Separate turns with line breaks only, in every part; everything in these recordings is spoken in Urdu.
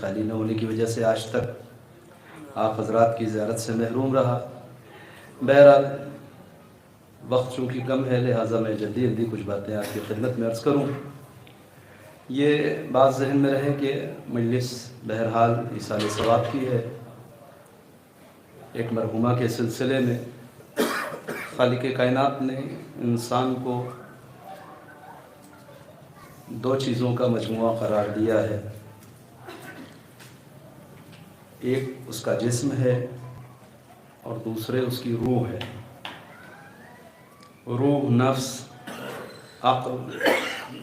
خالی نہ ہونے کی وجہ سے آج تک آپ حضرات کی زیارت سے محروم رہا۔ بہرحال وقت چونکہ کم ہے، لہٰذا میں جلدی کچھ باتیں آپ کی خدمت میں عرض کروں۔ یہ بات ذہن میں رہے کہ مجلس بہرحال ایصال ثواب کی ہے۔ ایک مرحومہ کے سلسلے میں خالق کائنات نے انسان کو دو چیزوں کا مجموعہ قرار دیا ہے، ایک اس کا جسم ہے اور دوسرے اس کی روح ہے۔ روح، نفس، عقل،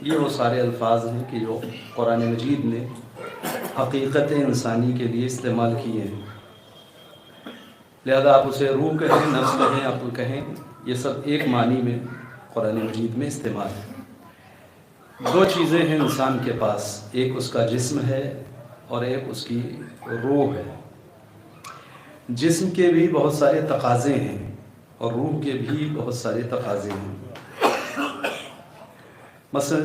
یہ وہ سارے الفاظ ہیں کہ جو قرآن مجید نے حقیقت انسانی کے لیے استعمال کیے ہیں۔ لہذا آپ اسے روح کہیں، نفس کہیں، عقل کہیں، یہ سب ایک معنی میں قرآن مجید میں استعمال ہے۔ دو چیزیں ہیں انسان کے پاس، ایک اس کا جسم ہے اور ایک اس کی روح ہے۔ جسم کے بھی بہت سارے تقاضے ہیں اور روح کے بھی بہت سارے تقاضے ہیں۔ مثلا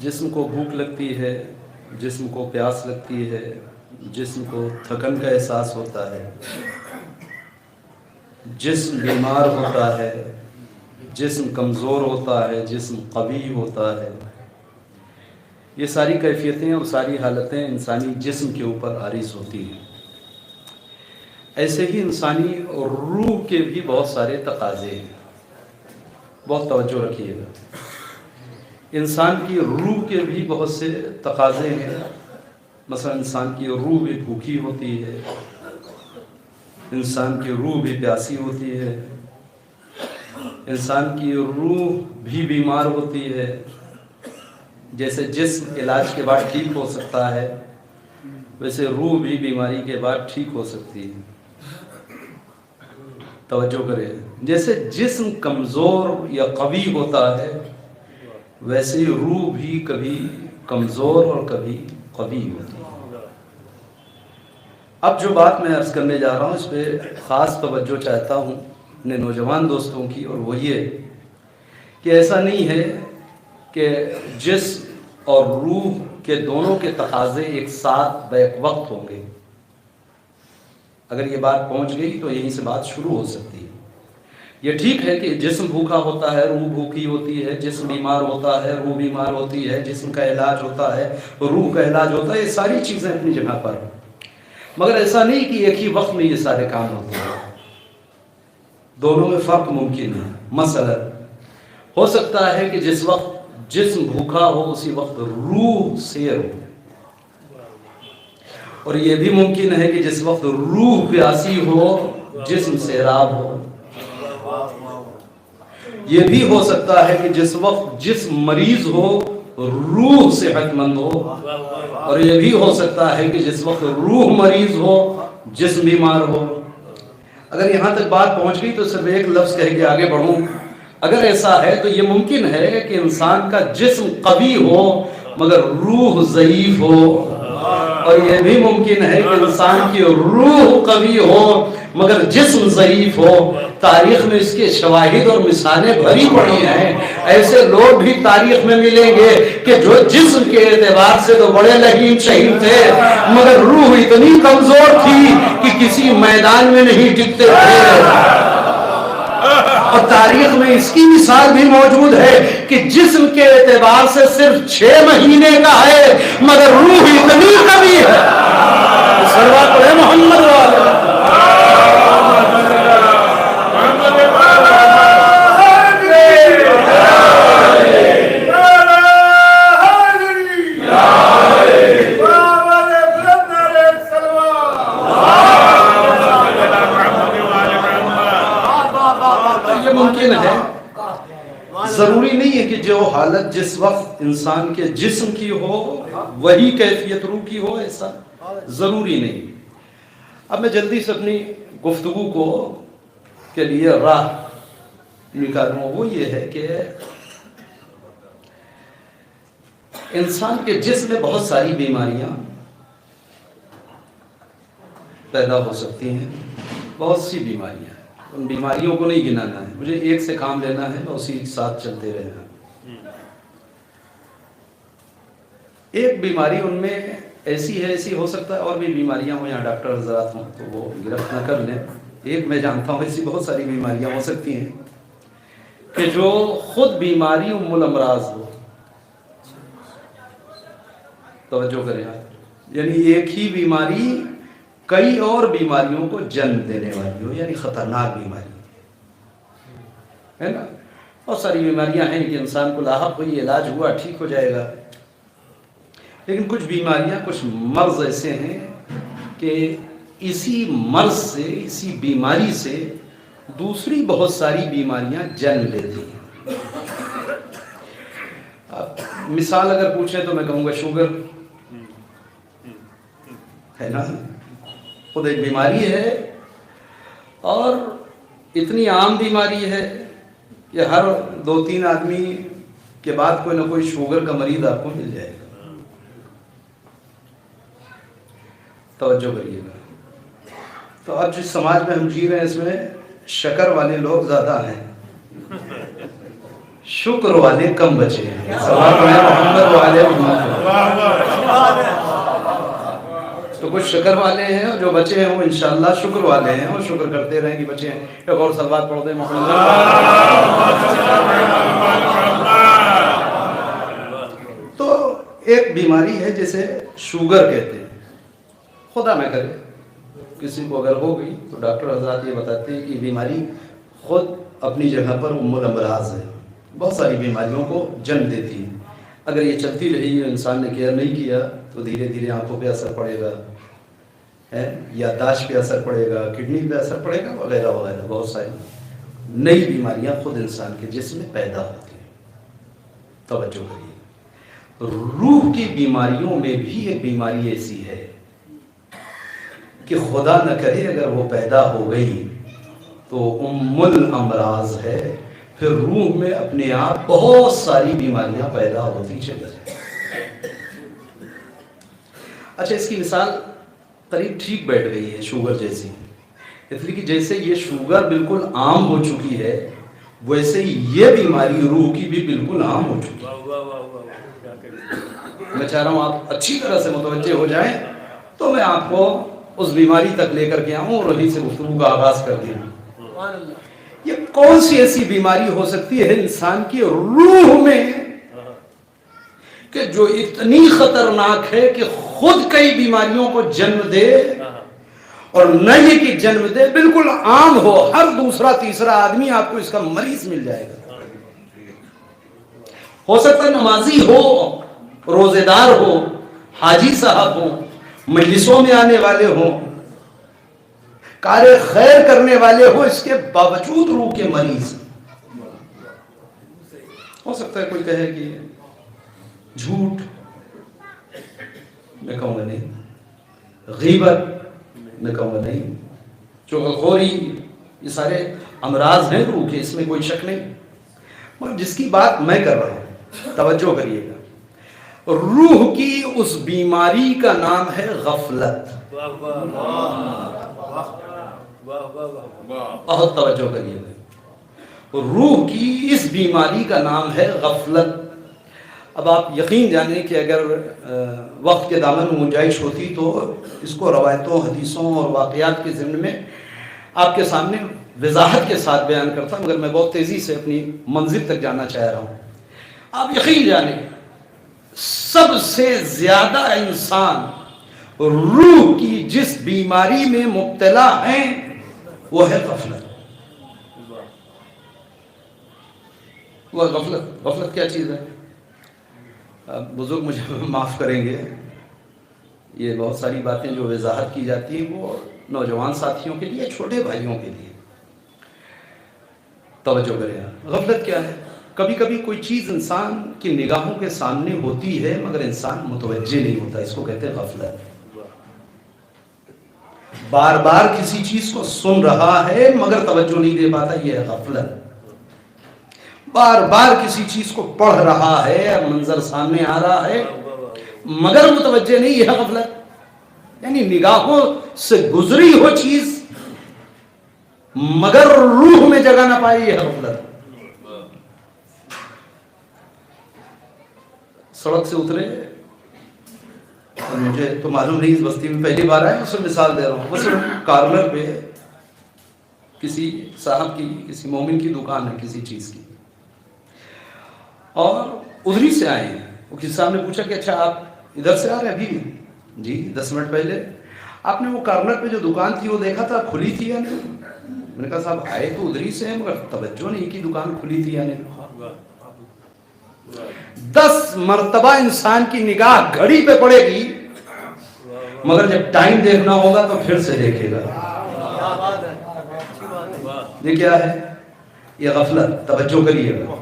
جسم کو بھوک لگتی ہے، جسم کو پیاس لگتی ہے، جسم کو تھکن کا احساس ہوتا ہے، جسم بیمار ہوتا ہے، جسم کمزور ہوتا ہے، جسم قوی ہوتا ہے۔ یہ ساری کیفیتیں اور ساری حالتیں انسانی جسم کے اوپر عارض ہوتی ہیں۔ ایسے ہی انسانی روح کے بھی بہت سارے تقاضے ہیں، بہت توجہ رکھیے گا۔ انسان کی روح کے بھی بہت سے تقاضے ہیں۔ مثلا انسان کی روح بھی بھوکی ہوتی ہے، انسان کی روح بھی پیاسی ہوتی ہے، انسان کی روح بھی بیمار ہوتی ہے۔ جیسے جسم علاج کے بعد ٹھیک ہو سکتا ہے، ویسے روح بھی بیماری کے بعد ٹھیک ہو سکتی ہے۔ توجہ کریں، جیسے جسم کمزور یا قوی ہوتا ہے، ویسے ہی روح بھی کبھی کمزور اور کبھی قوی ہوتی ہے۔ اب جو بات میں عرض کرنے جا رہا ہوں اس پہ خاص توجہ چاہتا ہوں اپنے نوجوان دوستوں کی، اور وہ یہ کہ ایسا نہیں ہے کہ جسم اور روح کے دونوں کے تقاضے ایک ساتھ بیک وقت ہوں گے۔ اگر یہ بات پہنچ گئی تو یہیں سے بات شروع ہو سکتی ہے۔ یہ ٹھیک ہے کہ جسم بھوکا ہوتا ہے، روح بھوکی ہوتی ہے، جسم بیمار ہوتا ہے، روح بیمار ہوتی ہے، جسم کا علاج ہوتا ہے، روح کا علاج ہوتا ہے، یہ ساری چیزیں اپنی جگہ پر ہیں، مگر ایسا نہیں کہ ایک ہی وقت میں یہ سارے کام ہوتے ہیں۔ دونوں میں فرق ممکن ہے۔ مثلا ہو سکتا ہے کہ جس وقت جسم بھوکا ہو اسی وقت روح سیر ہو، اور یہ بھی ممکن ہے کہ جس وقت روح پیاسی ہو جسم سیراب ہو۔ یہ بھی ہو سکتا ہے کہ جس وقت جسم مریض ہو روح صحت مند ہو، اور یہ بھی ہو سکتا ہے کہ جس وقت روح مریض ہو جسم بیمار ہو۔ اگر یہاں تک بات پہنچ گئی تو صرف ایک لفظ کہہ کے آگے بڑھوں۔ اگر ایسا ہے تو یہ ممکن ہے کہ انسان کا جسم قوی ہو مگر روح ضعیف ہو، اور یہ بھی ممکن ہے کہ انسان کی روح قوی ہو مگر جسم ضعیف ہو۔ تاریخ میں اس کے شواہد اور مثالیں بھری پڑی ہیں۔ ایسے لوگ بھی تاریخ میں ملیں گے کہ جو جسم کے اعتبار سے تو بڑے لگیم شہید تھے مگر روح اتنی کمزور تھی کہ کسی میدان میں نہیں ٹکتے تھے۔ اور تاریخ میں اس کی مثال بھی موجود ہے کہ جسم کے اعتبار سے صرف 6 مہینے کا ہے مگر روح اتنی قوی ہے۔ صلوات پڑھیں محمد والے۔ ضروری نہیں ہے کہ جو حالت جس وقت انسان کے جسم کی ہو وہی کیفیت روح کی ہو، ایسا ضروری نہیں۔ اب میں جلدی سے اپنی گفتگو کو کے لیے راہ نکالوں، وہ یہ ہے کہ انسان کے جسم میں بہت ساری بیماریاں پیدا ہو سکتی ہیں، بہت سی بیماریاں۔ ان بیماریوں کو نہیں گنانا ہے، مجھے ایک سے کام لینا ہے، میں اسی ساتھ چلتے رہنا۔ ایک بیماری ان میں ایسی ہے، ایسی ہو سکتا ہے اور بھی بیماریاں ہوں، یہاں ڈاکٹر حضرات ہوں تو وہ گرفت نہ کر لیں. ایک میں جانتا ہوں ایسی بہت ساری بیماریاں ہو سکتی ہیں کہ جو خود بیماری ام الامراض ہو. توجہ کریں آپ، یعنی ایک ہی بیماری کئی اور بیماریوں کو جنم دینے والی ہو، یعنی خطرناک بیماری ہے نا. بہت ساری بیماریاں ہیں کہ انسان کو لاحق ہوئی، علاج ہوا، ٹھیک ہو جائے گا. لیکن کچھ بیماریاں، کچھ مرض ایسے ہیں کہ اسی مرض سے، اسی بیماری سے دوسری بہت ساری بیماریاں جنم لیتی ہیں. مثال اگر پوچھیں تو میں کہوں گا شوگر ہے نا، خود ایک بیماری ہے اور اتنی عام بیماری ہے کہ ہر 2-3 آدمی کے بعد کوئی نہ کوئی شوگر کا مریض آپ کو مل جائے گا. توجہ کریے گا. تو اب جس سماج میں ہم جی رہے ہیں اس میں شکر والے لوگ زیادہ ہیں، شکر والے کم بچے ہیں. محمد والے تو کچھ شکر والے ہیں اور جو بچے ہیں وہ انشاءاللہ شکر والے ہیں اور شکر کرتے رہیں کہ بچے ہیں. ایک اور صلوات پڑھ دیں محمد. تو ایک بیماری ہے جسے شوگر کہتے ہیں. خدا نہ کرے کسی کو اگر ہو گئی تو ڈاکٹر حضرات یہ بتاتے ہیں کہ یہ بیماری خود اپنی جگہ پر ام الامراض ہے، بہت ساری بیماریوں کو جنم دیتی ہے. اگر یہ چلتی رہی ہے، انسان نے کیئر نہیں کیا تو دھیرے دھیرے آنکھوں پہ اثر پڑے گا، یادداشت پہ اثر پڑے گا، کڈنی پہ اثر پڑے گا، وغیرہ وغیرہ. بہت ساری نئی بیماریاں خود انسان کے جسم میں پیدا ہوتی ہیں. توجہ کریے. روح کی بیماریوں میں بھی ایک بیماری ایسی ہے کہ خدا نہ کرے اگر وہ پیدا ہو گئی تو ام الامراض ہے. پھر روح میں اپنے آپ بہت ساری بیماریاں پیدا ہوتی چلی جائیں. اچھا، اس کی مثال قریب ٹھیک بیٹھ گئی ہے شوگر جیسی. اس لیے کہ جیسے یہ شوگر بالکل عام ہو چکی ہے ویسے ہی یہ بیماری روح کی بھی بالکل عام ہو چکی ہے. میں چاہ رہا ہوں آپ اچھی طرح سے متوجہ ہو جائیں تو میں آپ کو اس بیماری تک لے کر کے آؤں اور وہیں سے گفتگو کا آغاز کر دوں. یہ کون سی ایسی بیماری ہو سکتی ہے انسان کی روح میں کہ جو اتنی خطرناک ہے کہ خود کئی بیماریوں کو جنم دے، اور نہ یہ کہ جنم دے، بالکل عام ہو، ہر دوسرا تیسرا آدمی آپ کو اس کا مریض مل جائے گا. ہو سکتا ہے نمازی ہو، روزے دار ہو، حاجی صاحب ہو، مجلسوں میں آنے والے ہوں، کار خیر کرنے والے ہو، اس کے باوجود روح کے مریض. ہو سکتا ہے کوئی کہے کہ جھوٹ، میں کہوں گا نہیں. غیبت، میں کہوں گا نہیں. چغلخوری، یہ سارے امراض ہیں روح کے، اس میں کوئی شک نہیں. مگر جس کی بات میں کر رہا ہوں توجہ کریے گا، روح کی اس بیماری کا نام ہے غفلت. بہت توجہ کریے گا. روح کی اس بیماری کا نام ہے غفلت. اب آپ یقین جانیں کہ اگر وقت کے دامن میں گنجائش ہوتی تو اس کو روایتوں، حدیثوں اور واقعات کے ضمن میں آپ کے سامنے وضاحت کے ساتھ بیان کرتا، مگر میں بہت تیزی سے اپنی منزل تک جانا چاہ رہا ہوں. آپ یقین جانیں سب سے زیادہ انسان روح کی جس بیماری میں مبتلا ہیں وہ ہے غفلت. وہ غفلت. غفلت کیا چیز ہے؟ بزرگ مجھے معاف کریں گے، یہ بہت ساری باتیں جو وضاحت کی جاتی ہیں وہ نوجوان ساتھیوں کے لیے، چھوٹے بھائیوں کے لیے. توجہ کریں. غفلت کیا ہے؟ کبھی کبھی کوئی چیز انسان کی نگاہوں کے سامنے ہوتی ہے مگر انسان متوجہ نہیں ہوتا، اس کو کہتے ہیں غفلت. بار بار کسی چیز کو سن رہا ہے مگر توجہ نہیں دے پاتا، یہ ہے غفلت. بار بار کسی چیز کو پڑھ رہا ہے، منظر سامنے آ رہا ہے مگر متوجہ نہیں، یہ ہے غفلت. یعنی نگاہوں سے گزری ہو چیز مگر روح میں جگہ نہ پائی، یہ ہے غفلت. سڑک سے اترے، اور مجھے تو معلوم نہیں، اس بستی میں پہلی بار آئے، اس سے مثال دے رہا ہوں. بس کارنر پہ کسی صاحب کی، کسی مومن کی دکان ہے کسی چیز کی، اور ادھری سے آئے ہیں. وہ کسی صاحب نے پوچھا کہ اچھا آپ ادھر سے آ رہے ہیں ابھی؟ جی 10 منٹ پہلے. آپ نے وہ کارنر پہ جو دکان تھی وہ دیکھا تھا کھلی تھی یا نہیں؟ میں نے کہا صاحب آئے تو ادھری سے ہیں مگر توجہ نہیں کہ دکان کھلی تھی یا نہیں. 10 مرتبہ انسان کی نگاہ گھڑی پہ پڑے گی مگر جب ٹائم دیکھنا ہوگا تو پھر سے دیکھے گا. یہ کیا ہے؟ یہ غفلت. توجہ کریے گا.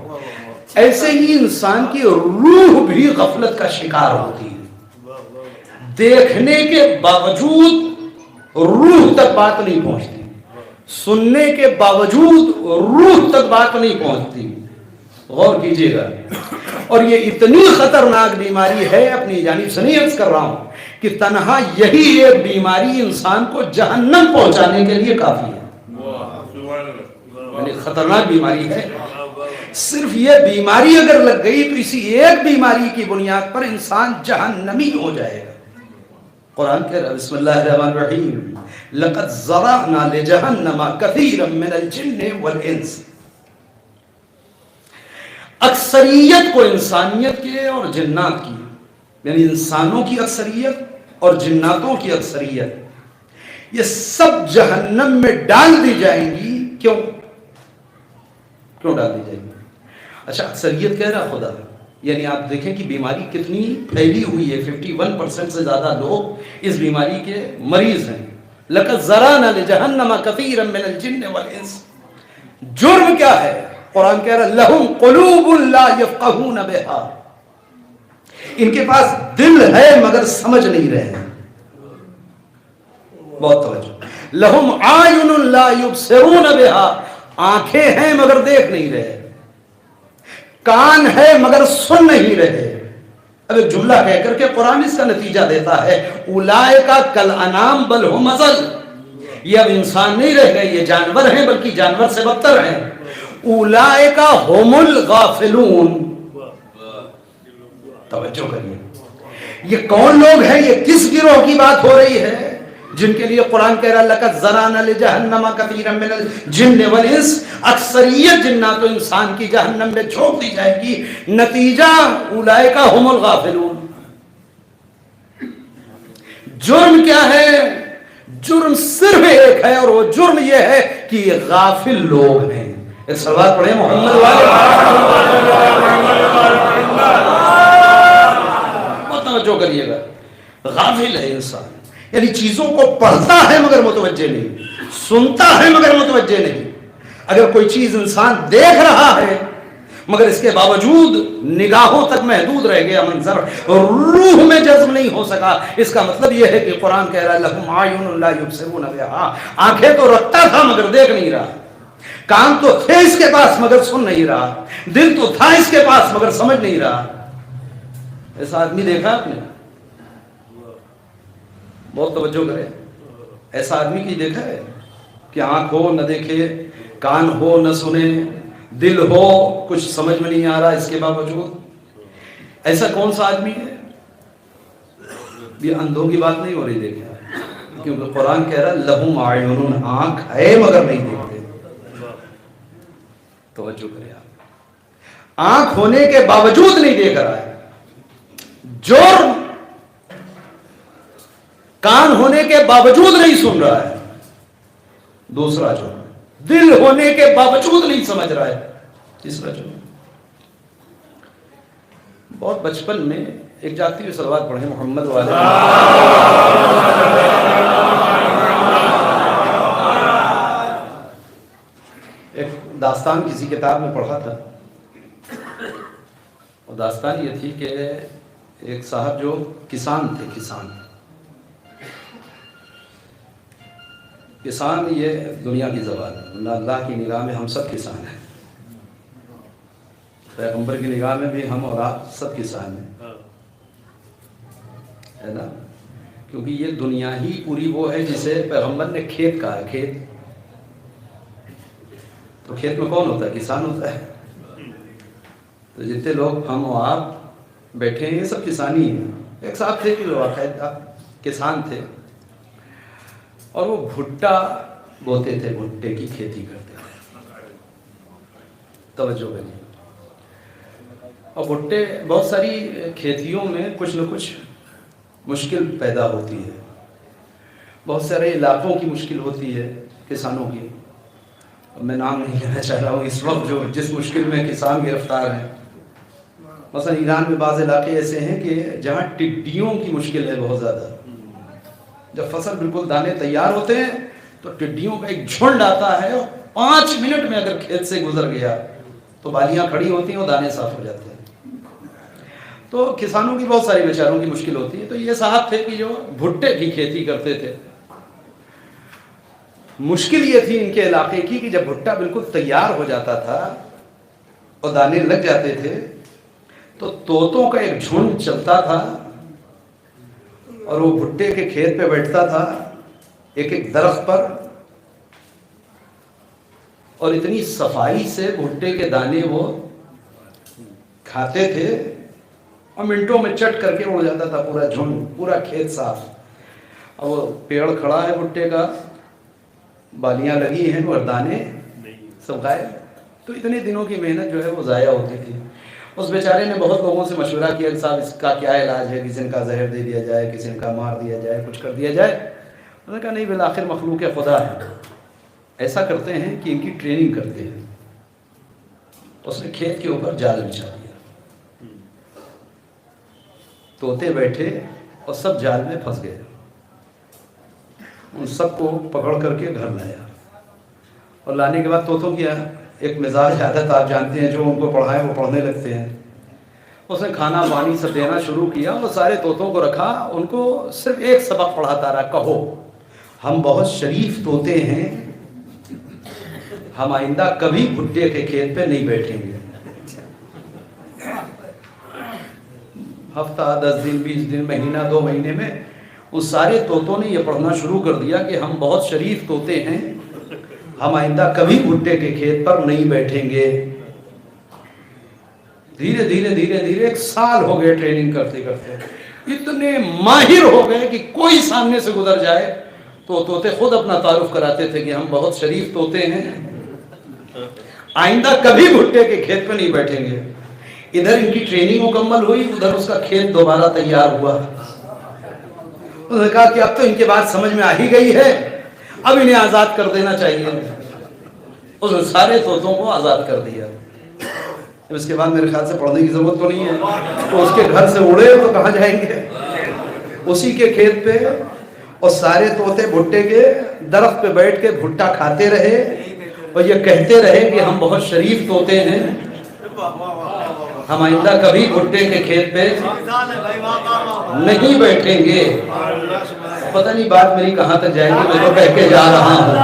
ایسے ہی انسان کی روح بھی غفلت کا شکار ہوتی ہے. دیکھنے کے باوجود روح تک بات نہیں پہنچتی، سننے کے باوجود روح تک بات نہیں پہنچتی. غور کیجیے گا. اور یہ اتنی خطرناک بیماری ہے، اپنی جانب سے نہیں عرض کر رہا ہوں، کہ تنہا یہی ایک بیماری انسان کو جہنم پہنچانے کے لیے کافی ہے. یعنی خطرناک بیماری ہے. صرف یہ بیماری اگر لگ گئی تو اسی ایک بیماری کی بنیاد پر انسان جہنمی ہو جائے گا. قرآن کہہ رہا بسم اللہ الرحمن الرحیم لقد ذرأنا لجہنم کثیرا من الجن والانس. اکثریت کو انسانیت کے اور جنات کی، یعنی انسانوں کی اکثریت اور جناتوں کی اکثریت، یہ سب جہنم میں ڈال دی جائیں گی. کیوں ڈال دی جائیں گی؟ اچھا اکثریت کہہ رہا خدا، یعنی آپ دیکھیں کہ بیماری کتنی پھیلی ہوئی ہے. 51% سے زیادہ لوگ اس بیماری کے مریض ہیں. لقد ذرأنا لجہنم کثیرا من الجن والانس. جرم کیا ہے؟ قرآن کہہ رہا لہم قلوب لا یفقہون بہا. ان کے پاس دل ہے مگر سمجھ نہیں رہے. بہت توجہ. لہم اعین لا یبصرون بہا. آنکھیں ہیں مگر دیکھ نہیں رہے، کان ہے مگر سن نہیں رہے. اب ایک جملہ کہہ کر کے قرآن اس کا نتیجہ دیتا ہے اولئک کالانعام بل ھم اضل. یہ اب انسان نہیں رہ گئے، یہ جانور ہیں بلکہ جانور سے بدتر ہیں. اولئک ھم الغافلون. توجہ کریے، یہ کون لوگ ہیں؟ یہ کس گروہ کی بات ہو رہی ہے جن کے لیے قرآن کہہ رہا لقد ذرأنا لجہنم کثیرا من الجن والانس. اکثریت جنات و انسان کی جہنم میں جھونک دی جائے گی. نتیجہ اولئک ھم الغافلون. جرم کیا ہے؟ جرم صرف ایک ہے اور وہ جرم یہ ہے کہ یہ غافل لوگ ہیں. ایک سلوات پڑھیں محمد والے. بہت توجہ کریے گا. غافل ہے انسان، یعنی چیزوں کو پڑھتا ہے مگر متوجہ نہیں، سنتا ہے مگر متوجہ نہیں. اگر کوئی چیز انسان دیکھ رہا ہے مگر اس کے باوجود نگاہوں تک محدود رہ گیا منظر، روح میں جذب نہیں ہو سکا، اس کا مطلب یہ ہے کہ قرآن کہہ رہا ہے لہم اعین لا یبصرون بہا. آنکھیں تو رکھتا تھا مگر دیکھ نہیں رہا، کان تو تھے اس کے پاس مگر سن نہیں رہا، دل تو تھا اس کے پاس مگر سمجھ نہیں رہا. ایسا آدمی دیکھا آپ نے؟ بہت توجہ کرے. ایسا آدمی کی دیکھا ہے کہ آنکھ ہو نہ دیکھے، کان ہو نہ سنے، دل ہو کچھ سمجھ میں نہیں آ رہا اس کے باوجود؟ ایسا کون سا آدمی ہے؟ یہ اندھوں کی بات نہیں ہو رہی، دیکھیں، کیونکہ قرآن کہہ رہا لہم اعین، آنکھ ہے مگر نہیں دیکھتے. توجہ کرے آپ، آنکھ ہونے کے باوجود نہیں دیکھ رہا ہے. جرم کان ہونے کے باوجود نہیں سن رہا ہے. دوسرا جرم دل ہونے کے باوجود نہیں سمجھ رہا ہے. تیسرا جرم. بہت بچپن میں ایک جاتی ہوئی صلوات پڑھیں محمد والے. ایک داستان کسی کتاب میں پڑھا تھا، اور داستان یہ تھی کہ ایک صاحب جو کسان تھے، کسان یہ دنیا کی زبان ہے. اللہ کی نگاہ میں ہم سب کسان ہیں، پیغمبر کی نگاہ میں بھی ہم اور آپ سب کسان ہیں، ہے نا؟ کیونکہ یہ دنیا ہی پوری وہ ہے جسے پیغمبر نے کھیت کہا ہے. کھیت تو کھیت میں کون ہوتا ہے؟ کسان ہوتا ہے. تو جتنے لوگ ہم اور آپ بیٹھے ہیں یہ سب کسانی ہیں. ایک صاحب تھے کہ وہ باقاعدہ کسان تھے اور وہ بھٹا بوتے تھے، بھٹے کی کھیتی کرتے تھے، توجہ کریں۔ اور بھٹے بہت ساری کھیتیوں میں کچھ نہ کچھ مشکل پیدا ہوتی ہے، بہت سارے علاقوں کی مشکل ہوتی ہے کسانوں کی، میں نام نہیں لینا چاہ رہا ہوں اس وقت جو جس مشکل میں کسان گرفتار ہیں۔ مثلا ایران میں بعض علاقے ایسے ہیں کہ جہاں ٹڈیوں کی مشکل ہے بہت زیادہ، جب فصل بالکل دانے تیار ہوتے ہیں تو ٹڈیوں کا ایک جھنڈ آتا ہے، اور 5 منٹ میں اگر کھیت سے گزر گیا تو بالیاں کھڑی ہوتی ہیں اور دانے صاف ہو جاتے ہیں۔ تو کسانوں کی بہت ساری بیچاروں کی مشکل ہوتی ہے۔ تو یہ صاحب تھے کہ جو بھٹے کی کھیتی کرتے تھے، مشکل یہ تھی ان کے علاقے کی کہ جب بھٹا بالکل تیار ہو جاتا تھا اور دانے لگ جاتے تھے تو طوطوں کا ایک جھنڈ چلتا تھا اور وہ بھٹے کے کھیت پہ بیٹھتا تھا ایک ایک درخت پر، اور اتنی صفائی سے بھٹے کے دانے وہ کھاتے تھے اور منٹوں میں چٹ کر کے اڑ جاتا تھا پورا جھنڈ، پورا کھیت صاف۔ اور وہ پیڑ کھڑا ہے بھٹے کا، بالیاں لگی ہیں اور دانے سب غائب۔ تو اتنے دنوں کی محنت جو ہے وہ ضائع ہوتی تھی۔ اس بیچارے نے بہت لوگوں سے مشورہ کیا کہ صاحب اس کا کیا علاج ہے، کسی کا زہر دے دیا جائے، کسی کا مار دیا جائے، کچھ کر دیا جائے۔ انہوں نے کہا نہیں، بالآخر مخلوق خدا ہے، ایسا کرتے ہیں کہ ان کی ٹریننگ کرتے ہیں۔ اس نے کھیت کے اوپر جال بچھا دیا، طوطے بیٹھے اور سب جال میں پھنس گئے۔ ان سب کو پکڑ کر کے گھر لایا، اور لانے کے بعد طوطوں کی ایک مزاج عادت آپ جانتے ہیں، جو ان کو پڑھائیں وہ پڑھنے لگتے ہیں۔ اس نے کھانا پانی سب دینا شروع کیا، اور سارے طوطوں کو رکھا، ان کو صرف ایک سبق پڑھاتا رہا، کہو ہم بہت شریف طوطے ہیں، ہم آئندہ کبھی بھٹے کے کھیت پہ نہیں بیٹھیں گے۔ ہفتہ 10 دن 20 دن مہینہ 2 مہینے میں اس سارے طوطوں نے یہ پڑھنا شروع کر دیا کہ ہم بہت شریف طوطے ہیں، ہم آئندہ کبھی بھٹے کے کھیت پر نہیں بیٹھیں گے۔ دھیرے دھیرے دھیرے دھیرے 1 سال ہو گئے ٹریننگ کرتے کرتے، اتنے ماہر ہو گئے کہ کوئی سامنے سے گزر جائے تو طوطے خود اپنا تعارف کراتے تھے کہ ہم بہت شریف طوطے ہیں، آئندہ کبھی بھٹے کے کھیت پہ نہیں بیٹھیں گے۔ ادھر ان کی ٹریننگ مکمل ہوئی، ادھر اس کا کھیت دوبارہ تیار ہوا۔ انہوں نے کہا کہ اب تو ان کے بات سمجھ میں آ ہی گئی ہے، اب انہیں آزاد کر دینا چاہیے۔ اس نے سارے طوطوں کو آزاد کر دیا۔ اس کے بعد میرے خیال سے پڑھنے کی ضرورت تو نہیں ہے، تو اس کے گھر سے اڑے تو کہاں جائیں گے؟ اسی کے کھیت پہ، اور سارے طوطے بھٹے کے درخت پہ بیٹھ کے بھٹا کھاتے رہے اور یہ کہتے رہے کہ ہم بہت شریف طوطے ہیں، ہم آئندہ کبھی بھٹے کے کھیت پہ نہیں بیٹھیں گے۔ پتہ نہیں بات میری کہاں تک جائے گی، میں تو کہہ کے جا رہا ہوں،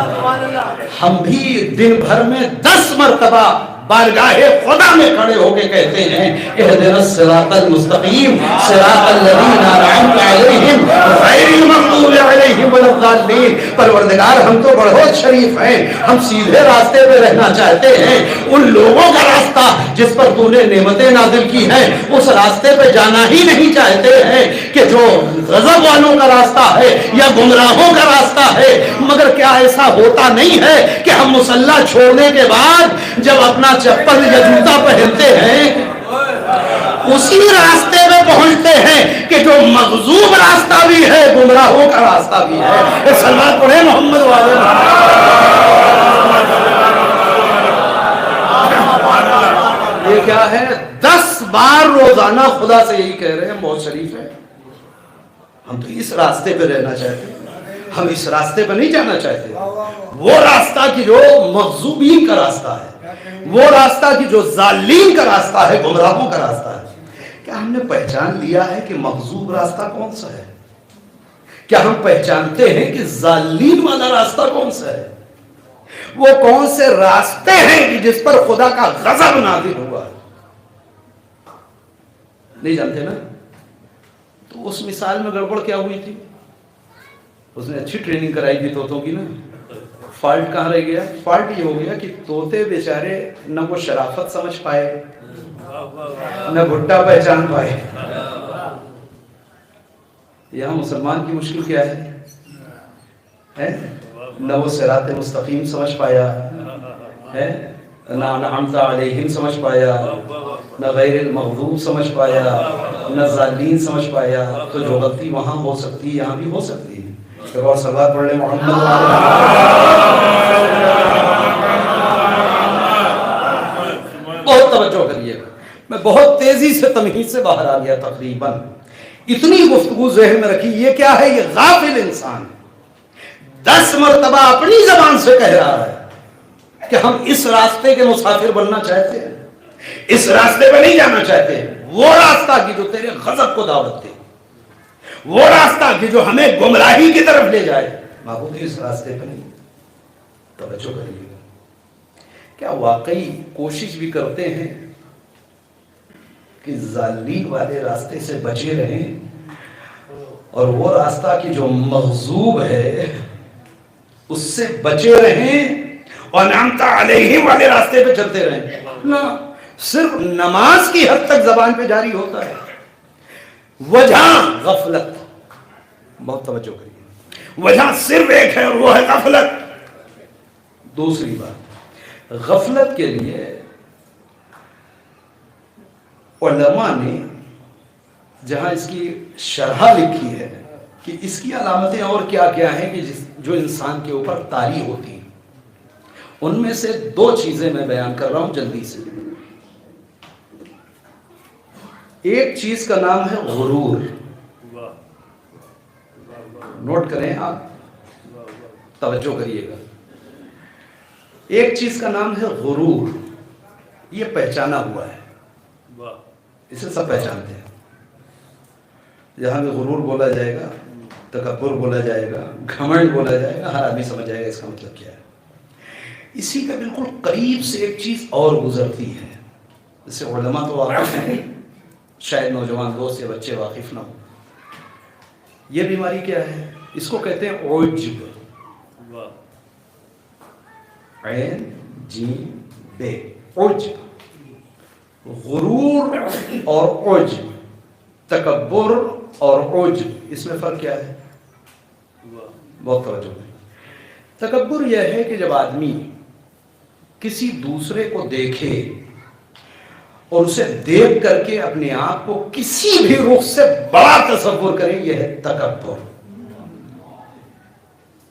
ہم بھی دن بھر میں 10 مرتبہ بارگاہ خدا میں کھڑے ہو کے کہتے ہیں اہدنا الصراط المستقیم صراط الذین انعمت علیہم غیر المغضوب علیہم ولا الضالین۔ پروردگار ہم تو بہت شریف ہیں، ہم سیدھے راستے پہ رہنا چاہتے ہیں، ان لوگوں کا راستہ جس پر تو نے نعمتیں نازل کی ہیں اس راستے پہ جانا ہی نہیں چاہتے ہیں کہ جو غضب والوں کا راستہ ہے یا گمراہوں کا راستہ ہے۔ مگر کیا ایسا ہوتا نہیں ہے کہ ہم مصلی چھوڑنے کے بعد جب اپنا چپل یا جوتا پہنتے ہیں اسی راستے میں پہنچتے ہیں کہ جو مغضوب راستہ بھی ہے گمراہوں کا راستہ بھی ہے؟ سلوات پڑھیں محمد والے۔ یہ کیا ہے؟ 10 بار روزانہ خدا سے یہی کہہ رہے ہیں ہم بہت شریف ہیں، ہم تو اس راستے پہ رہنا چاہتے ہیں، ہم اس راستے پہ نہیں جانا چاہتے۔ وہ راستہ کی جو مغضوبین کا راستہ ہے، وہ راستہ کی جو ظالمین کا راستہ ہے، گمراہوں کا راستہ ہے۔ کیا ہم نے پہچان لیا ہے کہ مغضوب راستہ کون سا ہے؟ کیا ہم پہچانتے ہیں کہ ظالمین والا راستہ کون سا ہے؟ وہ کون سے راستے ہیں کہ جس پر خدا کا غضب نازل ہوا؟ نہیں جانتے نا؟ تو اس مثال میں گڑبڑ کیا ہوئی تھی؟ اس نے اچھی ٹریننگ کرائی تھی طوطوں کی نا، فالٹ کہاں رہ گیا؟ فالٹ یہ ہو گیا کہ طوطے بیچارے نہ وہ شرافت سمجھ پائے، نہ بھٹا پہچان پائے، یہاں مسلمان کی مشکل کیا ہے؟ نہ وہ صراط مستقیم سمجھ پایا ہے، نہ انعمت علیہم سمجھ پایا، نہ غیر المغضوب سمجھ پایا، نہ ضالین سمجھ پایا. تو جو غلطی وہاں ہو سکتی ہے یہاں بھی ہو سکتی ہے. اور صلوات پڑھ لیں محمد. بہت توجہ کریے گا، میں بہت تیزی سے تمہید سے باہر آ گیا تقریباً. اتنی گفتگو ذہن میں رکھی. یہ کیا ہے؟ یہ غافل انسان 10 مرتبہ اپنی زبان سے کہہ رہا ہے کہ ہم اس راستے کے مسافر بننا چاہتے ہیں، اس راستے پہ نہیں جانا چاہتے. وہ راستہ کی جو تیرے غضب کو دعوت دے، وہ راستہ کی جو ہمیں گمراہی کی طرف لے جائے، محبوب اس راستے پہ نہیں. توجہ کریے گا. کیا واقعی کوشش بھی کرتے ہیں کہ ضالین والے راستے سے بچے رہیں اور وہ راستہ کی جو مغضوب ہے اس سے بچے رہیں اور انعمت علیہم والے راستے پہ چلتے رہیں؟ نہ، صرف نماز کی حد تک زبان پہ جاری ہوتا ہے. وجہ غفلت. بہت توجہ کریے، وجہ صرف ایک ہے اور وہ ہے غفلت. دوسری بات، غفلت کے لیے علماء نے جہاں اس کی شرح لکھی ہے کہ اس کی علامتیں اور کیا کیا ہیں کہ جو انسان کے اوپر طاری ہوتی ہیں، ان میں سے 2 چیزیں میں بیان کر رہا ہوں جلدی سے. ایک چیز کا نام ہے غرور. نوٹ کریں آپ، توجہ کریے گا. ایک چیز کا نام ہے غرور. یہ پہچانا ہوا ہے، اسے سب پہچانتے ہیں. جہاں بھی غرور بولا جائے گا، تکبر بولا جائے گا، گھمنڈ بولا جائے گا، ہر آدمی سمجھ جائے گا اس کا مطلب کیا ہے. اسی کا بالکل قریب سے ایک چیز اور گزرتی ہے، اس سے علماء تو واقف ہیں، شاید نوجوان دوست یا بچے واقف نہ ہو. یہ بیماری کیا ہے؟ اس کو کہتے ہیں عجب. عین جیم بے، عجب. غرور اور عجب، تکبر اور عجب، اس میں فرق کیا ہے؟ بہت توجہ ہے. تکبر یہ ہے کہ جب آدمی کسی دوسرے کو دیکھے اور اسے دیکھ کر کے اپنے آپ کو کسی بھی رخ سے بڑا تصور کرے، یہ ہے تکبر.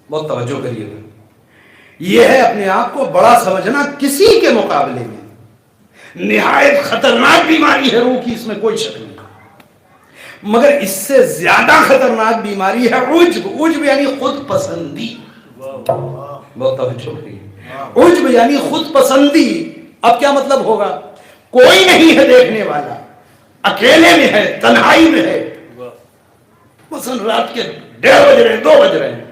بہت توجہ کریے گا. یہ ہے اپنے آپ کو بڑا سمجھنا کسی کے مقابلے میں. نہایت خطرناک بیماری ہے روح کی، اس میں کوئی شک نہیں. مگر اس سے زیادہ خطرناک بیماری ہے عجب. عجب یعنی خود پسندی. بہت توجہ کریے. عجب یعنی خود پسندی. اب کیا مطلب ہوگا؟ کوئی نہیں ہے دیکھنے والا، اکیلے میں ہے، تنہائی میں ہے. مثلا رات کے 1:30 بج رہے ہیں، 2 بج رہے ہیں،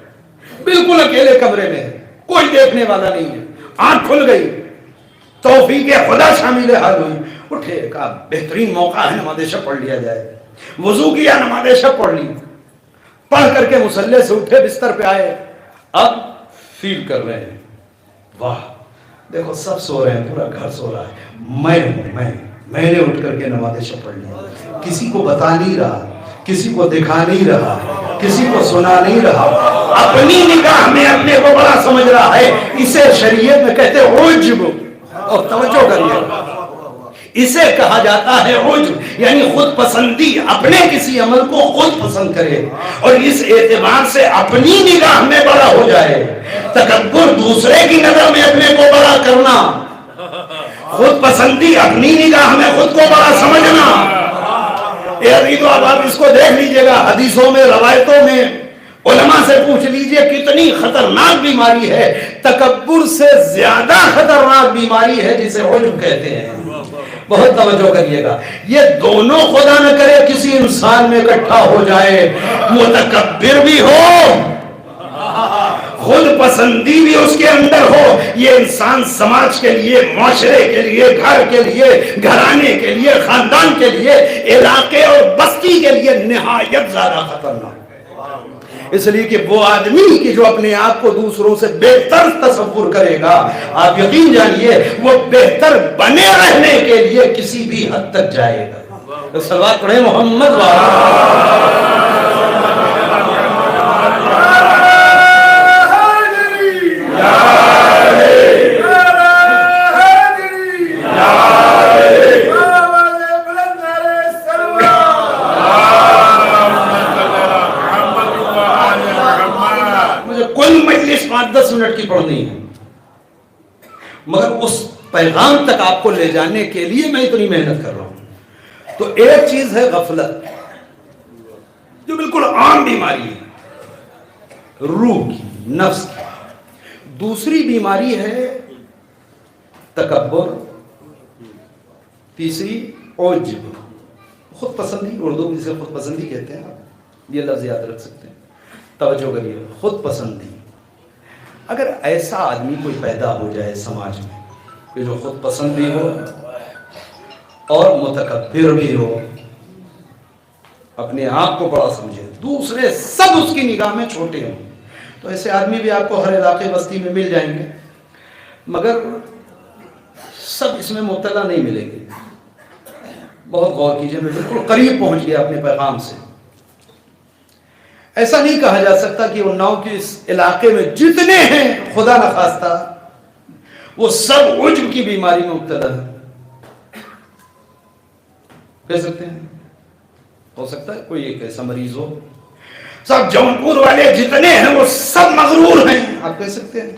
بالکل اکیلے کمرے میں ہے، کوئی دیکھنے والا نہیں ہے. آنکھ کھل گئی، توفیق خدا شامل حال ہوئی. اٹھے، کہا بہترین موقع ہے نماز شب پڑھ لیا جائے. وضو کیا، نماز شب پڑھ لی. پڑھ کر کے مصلی سے اٹھے، بستر پہ آئے. اب فیل کر رہے ہیں، واہ دیکھو سب سو رہے ہیں، پورا گھر سو رہا ہے، میں نے اٹھ کر کے نماز شب پڑھ لیا. کسی کو بتا نہیں رہا، کسی کو دکھا نہیں رہا، کسی کو سنا نہیں رہا، اپنی نگاہ میں اپنے کو بڑا سمجھ رہا ہے. اسے شریعت میں کہتے ہیں عجب. اور توجہ کریے، اسے کہا جاتا ہے عجب، یعنی خود پسندی. اپنے کسی عمل کو خود پسند کرے اور اس اعتبار سے اپنی نگاہ میں بڑا ہو جائے. تکبر دوسرے کی نظر میں اپنے کو بڑا کرنا، خود پسندی اپنی نگاہ میں خود کو بڑا سمجھنا. آپ اس کو دیکھ لیجئے گا، حدیثوں میں، روایتوں میں، علماء سے پوچھ لیجئے کتنی خطرناک بیماری ہے. تکبر سے زیادہ خطرناک بیماری ہے جسے عجب کہتے ہیں. بہت توجہ کریے گا. یہ دونوں خدا نہ کرے کسی انسان میں اکٹھا ہو جائے، متکبر بھی ہو، خود پسندی بھی اس کے اندر ہو. یہ انسان سماج کے لیے، معاشرے کے لیے، گھر کے لیے، گھرانے کے لیے، خاندان کے لیے، علاقے اور بستی کے لیے نہایت زیادہ خطرناک. اس لیے کہ وہ آدمی کی جو اپنے آپ کو دوسروں سے بہتر تصور کرے گا، آپ یقین جانیے وہ بہتر بنے رہنے کے لیے کسی بھی حد تک جائے گا. صلوات پڑھیں محمد. 5-10 منٹ کی پڑھنی ہے، مگر اس پیغام تک آپ کو لے جانے کے لیے میں اتنی محنت کر رہا ہوں. تو ایک چیز ہے غفلت، جو بالکل عام بیماری ہے روح کی، نفس کی. دوسری بیماری ہے تکبر، تیسری عجب، خود پسندی، اردو میں جسے خود پسندی کہتے ہیں، آپ یہ لفظ یاد رکھ سکتے ہیں. توجہ کریے، خود پسندی. اگر ایسا آدمی کوئی پیدا ہو جائے سماج میں کہ جو خود پسند بھی ہو اور متکبر بھی ہو، اپنے آپ کو بڑا سمجھے، دوسرے سب اس کی نگاہ میں چھوٹے ہوں، تو ایسے آدمی بھی آپ کو ہر علاقے بستی میں مل جائیں گے، مگر سب اس میں مبتلا نہیں ملیں گے. بہت غور کیجئے، میں بالکل قریب پہنچ گیا اپنے پیغام سے. ایسا نہیں کہا جا سکتا کہ اناؤ کے اس علاقے میں جتنے ہیں خدا نخواستہ وہ سب عجب کی بیماری میں مبتلا ہے. کہہ سکتے ہیں؟ ہو سکتا ہے کوئی ایک ایسا مریض ہو. سب جون پور والے جتنے ہیں وہ سب مغرور ہیں، آپ کہہ سکتے ہیں؟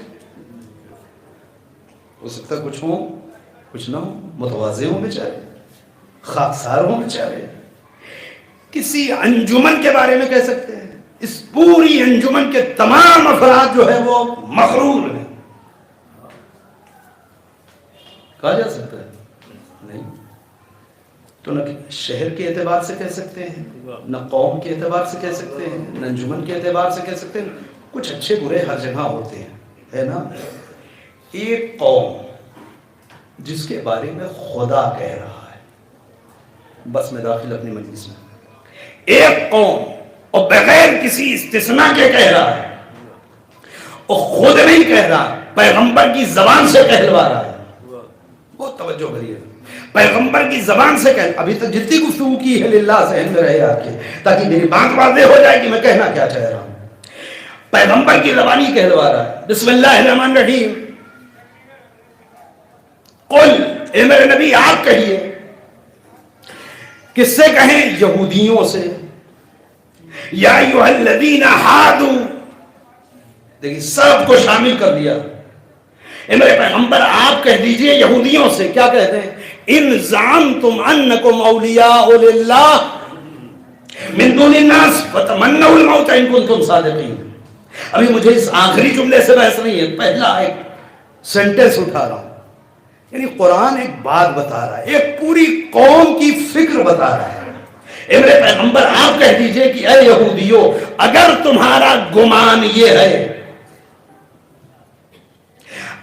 ہو سکتا ہے کچھ ہوں کچھ نہ ہو، متواضع ہوں بیچارے، خاکسار ہوں بیچارے. کسی انجمن کے بارے میں کہہ سکتے ہیں اس پوری انجمن کے تمام افراد جو ہے وہ مغرور ہیں، کہا جا سکتا ہے؟ نہیں. تو نہ شہر کے اعتبار سے کہہ سکتے ہیں، نہ قوم کے اعتبار سے کہہ سکتے ہیں، نہ انجمن کے اعتبار سے کہہ سکتے ہیں. کچھ اچھے برے ہر جگہ ہوتے ہیں، ہے نا. ایک قوم جس کے بارے میں خدا کہہ رہا ہے، بس میں داخل اپنی مجلس میں، ایک قوم اور بغیر کسی استثناء کے کہہ رہا ہے، اور خود نہیں کہہ رہا، پیغمبر کی زبان سے کہلوا رہا ہے. بہت توجہ کریے، پیغمبر کی زبان سے کہہ. ابھی تک جتنی گفتگو کی ہے للہ ذہن میں رہے آپ کے، تاکہ میری بات واضح ہو جائے کہ میں کہنا کیا چاہ رہا ہوں. پیغمبر کی زبانی کہلوا رہا ہے. بسم اللہ الرحمن الرحیم. قل، اے میرے نبی آپ کہیے. کس سے کہیں؟ یہودیوں سے. یا ایھا الذین ہادوا، دیکھیں سب کو شامل کر دیا. اے میرے پیغمبر آپ کہہ دیجئے یہودیوں سے. کیا کہتے ہیں؟ ان زعمتم انکم اولیاء للہ من دون الناس فتمنوا الموت ان کنتم صادقین. ابھی مجھے اس آخری جملے سے بحث نہیں ہے، پہلا ایک سینٹنس اٹھا رہا ہوں. یعنی قرآن ایک بات بتا رہا ہے، ایک پوری قوم کی فکر بتا رہا ہے. اے میرے پیغمبر آپ کہہ دیجئے کہ اے یہودیو، اگر تمہارا گمان یہ ہے،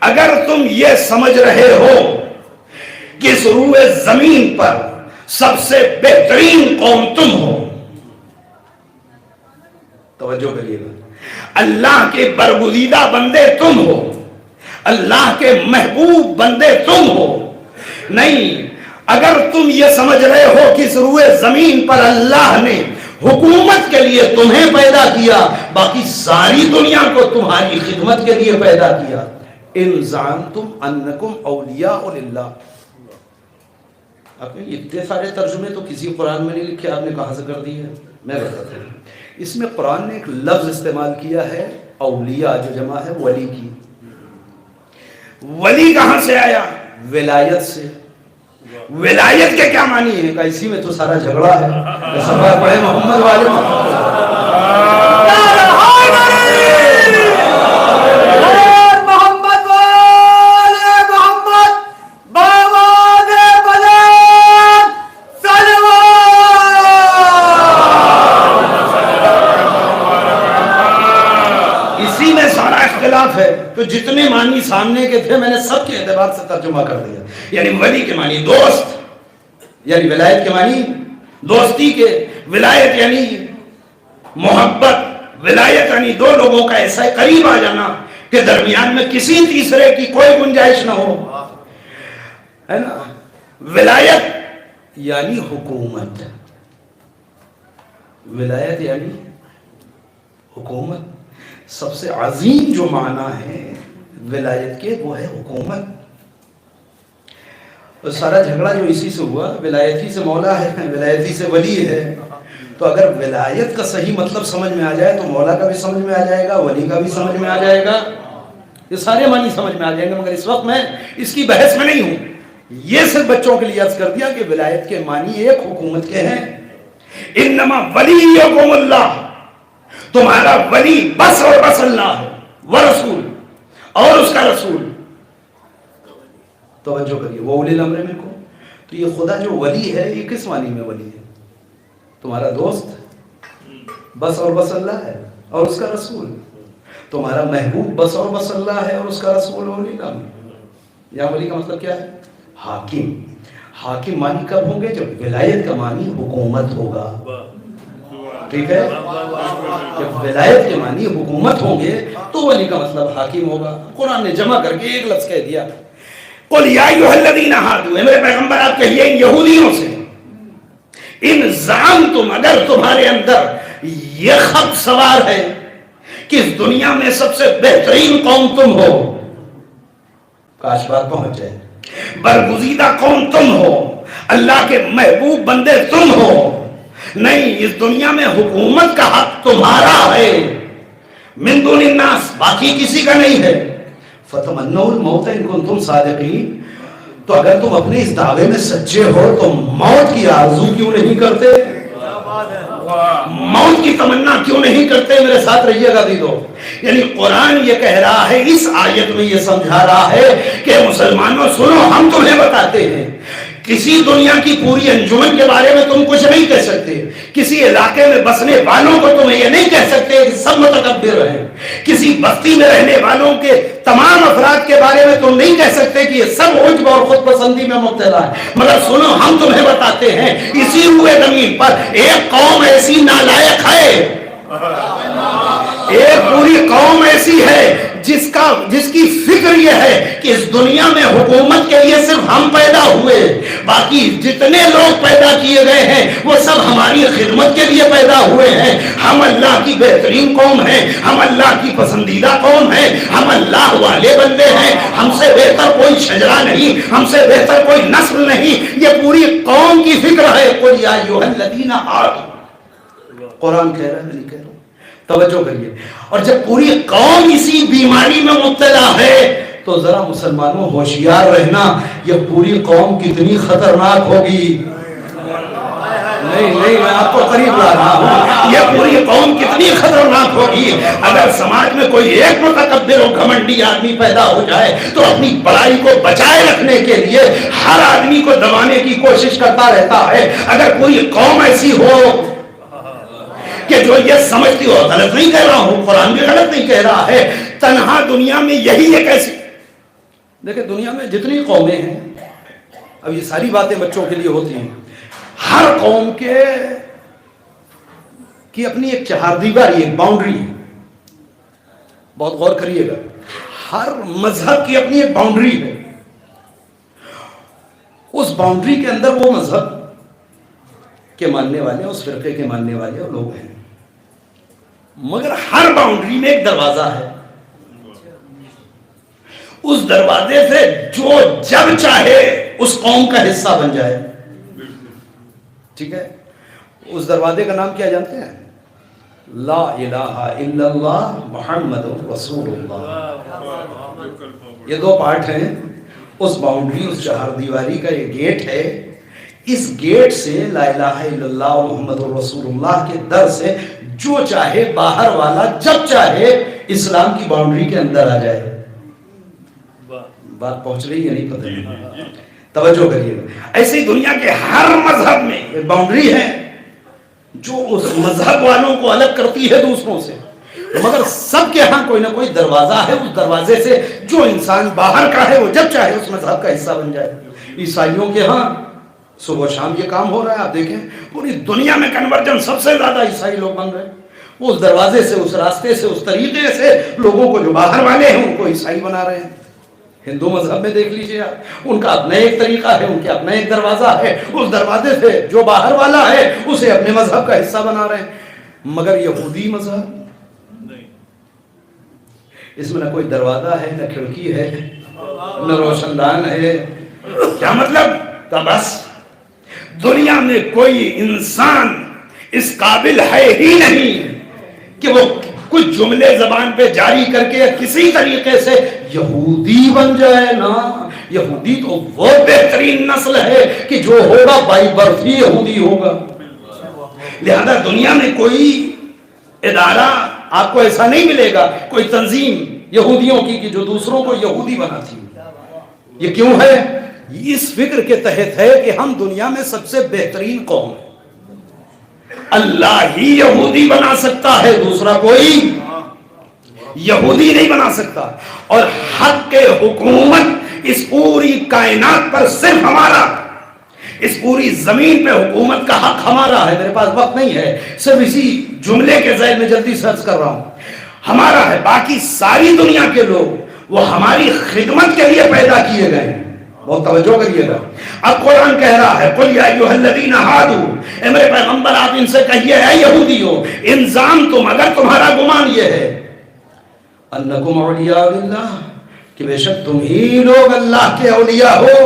اگر تم یہ سمجھ رہے ہو کہ اس روئے زمین پر سب سے بہترین قوم تم ہو، توجہ کریے گا، اللہ کے برگزیدہ بندے تم ہو، اللہ کے محبوب بندے تم ہو، نہیں، اگر تم یہ سمجھ رہے ہو کہ اس روئے زمین پر اللہ نے حکومت کے لیے تمہیں پیدا کیا، باقی ساری دنیا کو تمہاری خدمت کے لیے پیدا کیا. ان زعمتم انکم اولیاء للہ. آپ نے اتنے سارے ترجمے تو کسی قرآن میں نہیں لکھے، آپ نے کہاں سے کر دی ہے؟ میں بتاتا ہوں. اس میں قرآن نے ایک لفظ استعمال کیا ہے اولیاء، جو جمع ہے ولی کی. ولی کہاں سے آیا؟ ولایت سے. ولایت کے کیا معنی ہے؟ کہ اسی میں تو سارا جھگڑا ہے. پڑھے محمد والے ہے. تو جتنے معنی سامنے کے تھے میں نے سب کے اعتبار سے ترجمہ کر دیا. یعنی ولی کے معنی دوست، یعنی ولایت کے معنی دوستی کے، ولایت یعنی محبت، ولایت یعنی دو لوگوں کا ایسا قریب آ جانا کہ درمیان میں کسی تیسرے کی کوئی گنجائش نہ ہو، ہے نا. ولایت یعنی حکومت، ولایت یعنی حکومت. سب سے عظیم جو معنی ہے ولایت کے وہ ہے حکومت. اور سارا جھگڑا جو اسی سے ہوا، ولایتی سے مولا ہے، ولایتی سے ولی ہے. تو اگر ولایت کا صحیح مطلب سمجھ میں آ جائے تو مولا کا بھی سمجھ میں آ جائے گا، ولی کا بھی سمجھ میں آ جائے گا.
یہ سارے معنی سمجھ میں آ جائیں گے، مگر اس وقت میں اس کی بحث میں نہیں ہوں. یہ صرف بچوں کے لیے عرض کر دیا کہ ولایت کے معنی ایک حکومت کے ہیں. انما ولیکم اللہ، تمہارا ولی بس اور بس اللہ ہے، ورسول، اور اس کا رسول. توجہ کریے، وہ اولی الامر منکم. تو یہ خدا جو ولی ہے یہ کس معنی میں ولی ہے؟ تمہارا دوست بس اور بس اللہ ہے اور اس کا رسول. تمہارا محبوب بس اور بس اللہ ہے اور اس کا رسول ولی الامر. یا ولی کا مطلب کیا ہے؟ حاکم. حاکم معنی کب ہوں گے؟ جب ولایت کا معنی حکومت ہوگا. ٹھیک ہے، جب ولایت کے معنی حکومت ہوں گے تو ولی کا مطلب حاکم ہوگا. قرآن نے جمع کر کے ایک لفظ کہہ دیا، قل یا ایھا الذین ھادوا، میرے پیغمبر آپ کہیے ان یہودیوں سے، ان زعمتم، اگر تمہارے اندر یہ خط سوار ہے کہ اس دنیا میں سب سے بہترین قوم تم ہو، کاش بات پہنچ جائے، برگزیدہ قوم تم ہو، اللہ کے محبوب بندے تم ہو، نہیں اس دنیا میں حکومت کا حق تمہارا ہے، من دون الناس، باقی کسی کا نہیں ہے، فتمنوا الموت ان کنتم صادقین، تو اگر تم اپنے اس دعوے میں سچے ہو تو موت کی آرزو کیوں نہیں کرتے؟ موت کی تمنا کیوں نہیں کرتے؟ میرے ساتھ رہیے گا دیدو. یعنی قرآن یہ کہہ رہا ہے، اس آیت میں یہ سمجھا رہا ہے کہ مسلمانوں سنو، ہم تمہیں بتاتے ہیں، کسی دنیا کی پوری انجمن کے بارے میں تم کچھ نہیں کہہ سکتے، کسی علاقے میں بسنے والوں کو تم یہ نہیں کہہ سکتے کہ سب متکبر ہیں، کسی بستی میں رہنے والوں کے تمام افراد کے بارے میں تم نہیں کہہ سکتے کہ یہ سب عجب اور خود پسندی میں مبتلا ہے. مگر سنو، ہم تمہیں بتاتے ہیں اسی روئے زمین پر ایک قوم ایسی نالائق ہے، ایک پوری قوم ایسی ہے جس کی فکر یہ ہے کہ اس دنیا میں حکومت کے لیے صرف ہم پیدا ہوئے، باقی جتنے لوگ پیدا کیے گئے ہیں وہ سب ہماری خدمت کے لیے پیدا ہوئے ہیں. ہم اللہ کی بہترین قوم ہیں، ہم اللہ کی پسندیدہ قوم ہیں، ہم اللہ والے بندے ہیں، ہم سے بہتر کوئی شجرہ نہیں، ہم سے بہتر کوئی نسل نہیں. یہ پوری قوم کی فکر ہے. قل یا ایھا الذین ھادوا، قرآن کہہ رہا ہے، نہیں کہہ رہا. توجہ کریے. اور جب پوری قوم اسی بیماری میں مبتلا ہے تو ذرا مسلمانوں ہوشیار رہنا، یہ پوری قوم کتنی خطرناک ہوگی. نہیں میں آپ کو قریب لا رہا ہوں، یہ پوری قوم کتنی خطرناک ہوگی. اگر سماج میں کوئی ایک متکبر و گھمنڈی آدمی پیدا ہو جائے تو اپنی بڑائی کو بچائے رکھنے کے لیے ہر آدمی کو دبانے کی کوشش کرتا رہتا ہے. اگر کوئی قوم ایسی ہو کہ جو یہ سمجھتی ہو، غلط نہیں کہہ رہا ہوں، قرآن بھی غلط نہیں کہہ رہا ہے، تنہا دنیا میں یہی ایک ایسی، دیکھیں دنیا میں جتنی قومیں ہیں، اب یہ ساری باتیں بچوں کے لیے ہوتی ہیں، ہر قوم کی اپنی ایک چہار دیواری، ایک باؤنڈری ہے. بہت غور کریے گا، ہر مذہب کی اپنی ایک باؤنڈری ہے. اس باؤنڈری کے اندر وہ مذہب کے ماننے والے، اس فرقے کے ماننے والے لوگ ہیں، مگر ہر باؤنڈری میں ایک دروازہ ہے. اس دروازے سے جو جب چاہے اس قوم کا حصہ بن جائے. ٹھیک ہے، اس دروازے کا نام کیا جانتے ہیں؟ لا الہ الا اللہ محمد رسول اللہ. یہ دو پارٹ ہیں. اس باؤنڈری، اس چہار دیواری کا یہ گیٹ ہے. اس گیٹ سے لا الہ الا اللہ محمد رسول اللہ کے در سے جو چاہے باہر والا جب چاہے اسلام کی باؤنڈری کے اندر آ جائے. بات پہنچ رہی ہے نہیں؟ پتہ نہیں. توجہ کریے. ایسے ہی دنیا کے ہر مذہب میں ایک باؤنڈری ہے جو اس مذہب والوں کو الگ کرتی ہے دوسروں سے، مگر سب کے ہاں کوئی نہ کوئی دروازہ ہے. اس دروازے سے جو انسان باہر کا ہے وہ جب چاہے اس مذہب کا حصہ بن جائے. عیسائیوں کے ہاں صبح شام یہ کام ہو رہا ہے. آپ دیکھیں پوری دنیا میں کنورجن سب سے زیادہ عیسائی لوگ بن رہے ہیں. وہ اس دروازے سے، اس راستے سے، اس طریقے سے لوگوں کو جو باہر والے ہیں ان کو عیسائی بنا رہے ہیں. ہندو مذہب میں دیکھ لیجئے آپ، ان کا اپنا ایک طریقہ ہے، ان کے اپنا ایک دروازہ ہے. اس دروازے سے جو باہر والا ہے اسے اپنے مذہب کا حصہ بنا رہے ہیں. مگر یہودی مذہب اس میں نہ کوئی دروازہ ہے، نہ کھڑکی ہے، نہ روشن دان ہے. کیا مطلب؟ کہ بس دنیا میں کوئی انسان اس قابل ہے ہی نہیں کہ وہ کچھ جملے زبان پہ جاری کر کے کسی طریقے سے یہودی بن جائے نا. یہودی تو وہ بہترین نسل ہے کہ جو ہوگا بائی برتھ ہی یہودی ہوگا. لہذا دنیا میں کوئی ادارہ آپ کو ایسا نہیں ملے گا, کوئی تنظیم یہودیوں کی کہ جو دوسروں کو یہودی بناتی. یہ کیوں ہے؟ اس فکر کے تحت ہے کہ ہم دنیا میں سب سے بہترین قوم ہیں. اللہ ہی یہودی بنا سکتا ہے, دوسرا کوئی یہودی نہیں بنا سکتا. اور حق کے حکومت اس پوری کائنات پر صرف ہمارا, اس پوری زمین پہ حکومت کا حق ہمارا ہے. میرے پاس وقت نہیں ہے, صرف اسی جملے کے ذیل میں جلدی سرچ کر رہا ہوں. ہمارا ہے, باقی ساری دنیا کے لوگ وہ ہماری خدمت کے لیے پیدا کیے گئے ہیں. بہت توجہ کریے گا. اب قرآن کہہ رہا ہے قل یا ایھا الذین ھادوا, اے میرے پیغمبر آپ ان سے کہیے اے یہودیو, الزام تم اگر تمہارا گمان یہ ہے انکم اولیاء اللہ, کہ بے شک تم ہی لوگ اللہ کے اولیاء ہو.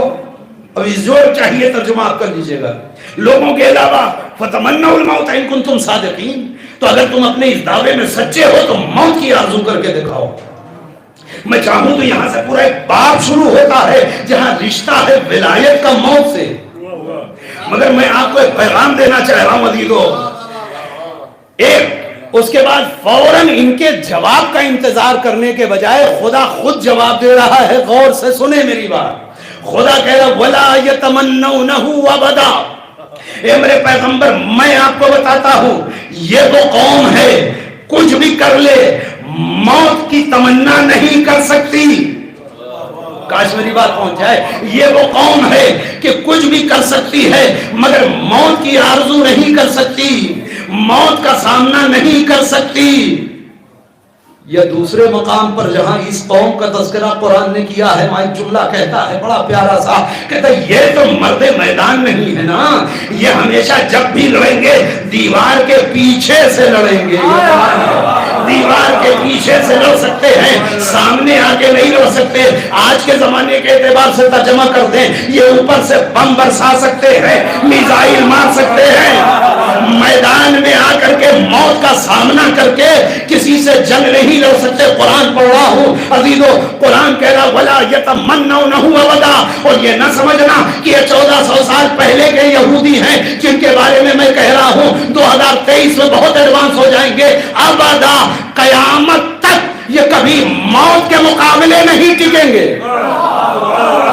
اب اس جو چاہیے ترجمہ آپ کر لیجئے گا, لوگوں کے علاوہ فتمنوا الموت ان کنتم صادقین, تو اگر تم اپنے اس دعوے میں سچے ہو تو موت کی آرزو کر کے دکھاؤ. میں چاہوں تو یہاں سے پورا ایک باب شروع ہوتا ہے جہاں رشتہ ہے ولایت کا موت سے. مگر میں آپ کو ایک پیغام دینا چاہ رہا ہوں عزیزو. ایک اس کے بعد فوراً ان کے جواب کا انتظار کرنے کے بجائے خدا خود جواب دے رہا ہے. غور سے سنیں میری بات. خدا کہہ رہا وَلَا يَتَمَنَّوْنَهُ أَبَدًا, اے میرے پیغمبر میں آپ کو بتاتا ہوں یہ وہ قوم ہے کچھ بھی کر لے موت کی تمنا نہیں کر سکتی. کاش میری بات پہنچ جائے. یہ وہ قوم ہے کہ کچھ بھی کر سکتی ہے مگر موت کی آرزو نہیں کر سکتی, موت کا سامنا نہیں کر سکتی. یا دوسرے مقام پر جہاں اس قوم کا تذکرہ قرآن نے کیا ہے, وہاں ایک جملہ کہتا ہے بڑا پیارا سا, کہتا ہے یہ تو مرد میدان نہیں ہے نا, یہ ہمیشہ جب بھی لڑیں گے دیوار کے پیچھے سے لڑیں گے. دیوار کے پیچھے سے لڑ سکتے ہیں, سامنے آگے نہیں لڑ سکتے. آج کے زمانے کے اعتبار سے ترجمہ کر دیں, یہ اوپر سے بم برسا سکتے ہیں, میزائل مار سکتے ہیں, میدان میں آ کر کے موت کا سامنا کر کے کسی سے جنگ نہیں لڑ سکتے. قرآن پڑھ رہا ہوں عزیزو, قرآن کہہ رہا وَلَا يَتَمَنَّوْنَهُ أَبَدًا, اور یہ نہ سمجھنا کہ یہ 1400 سال پہلے کے یہودی ہیں جن کے بارے میں میں کہہ رہا ہوں 2023 میں بہت ایڈوانس ہو جائیں گے. ابدا, قیامت تک یہ کبھی موت کے مقابلے نہیں ٹکیں گے.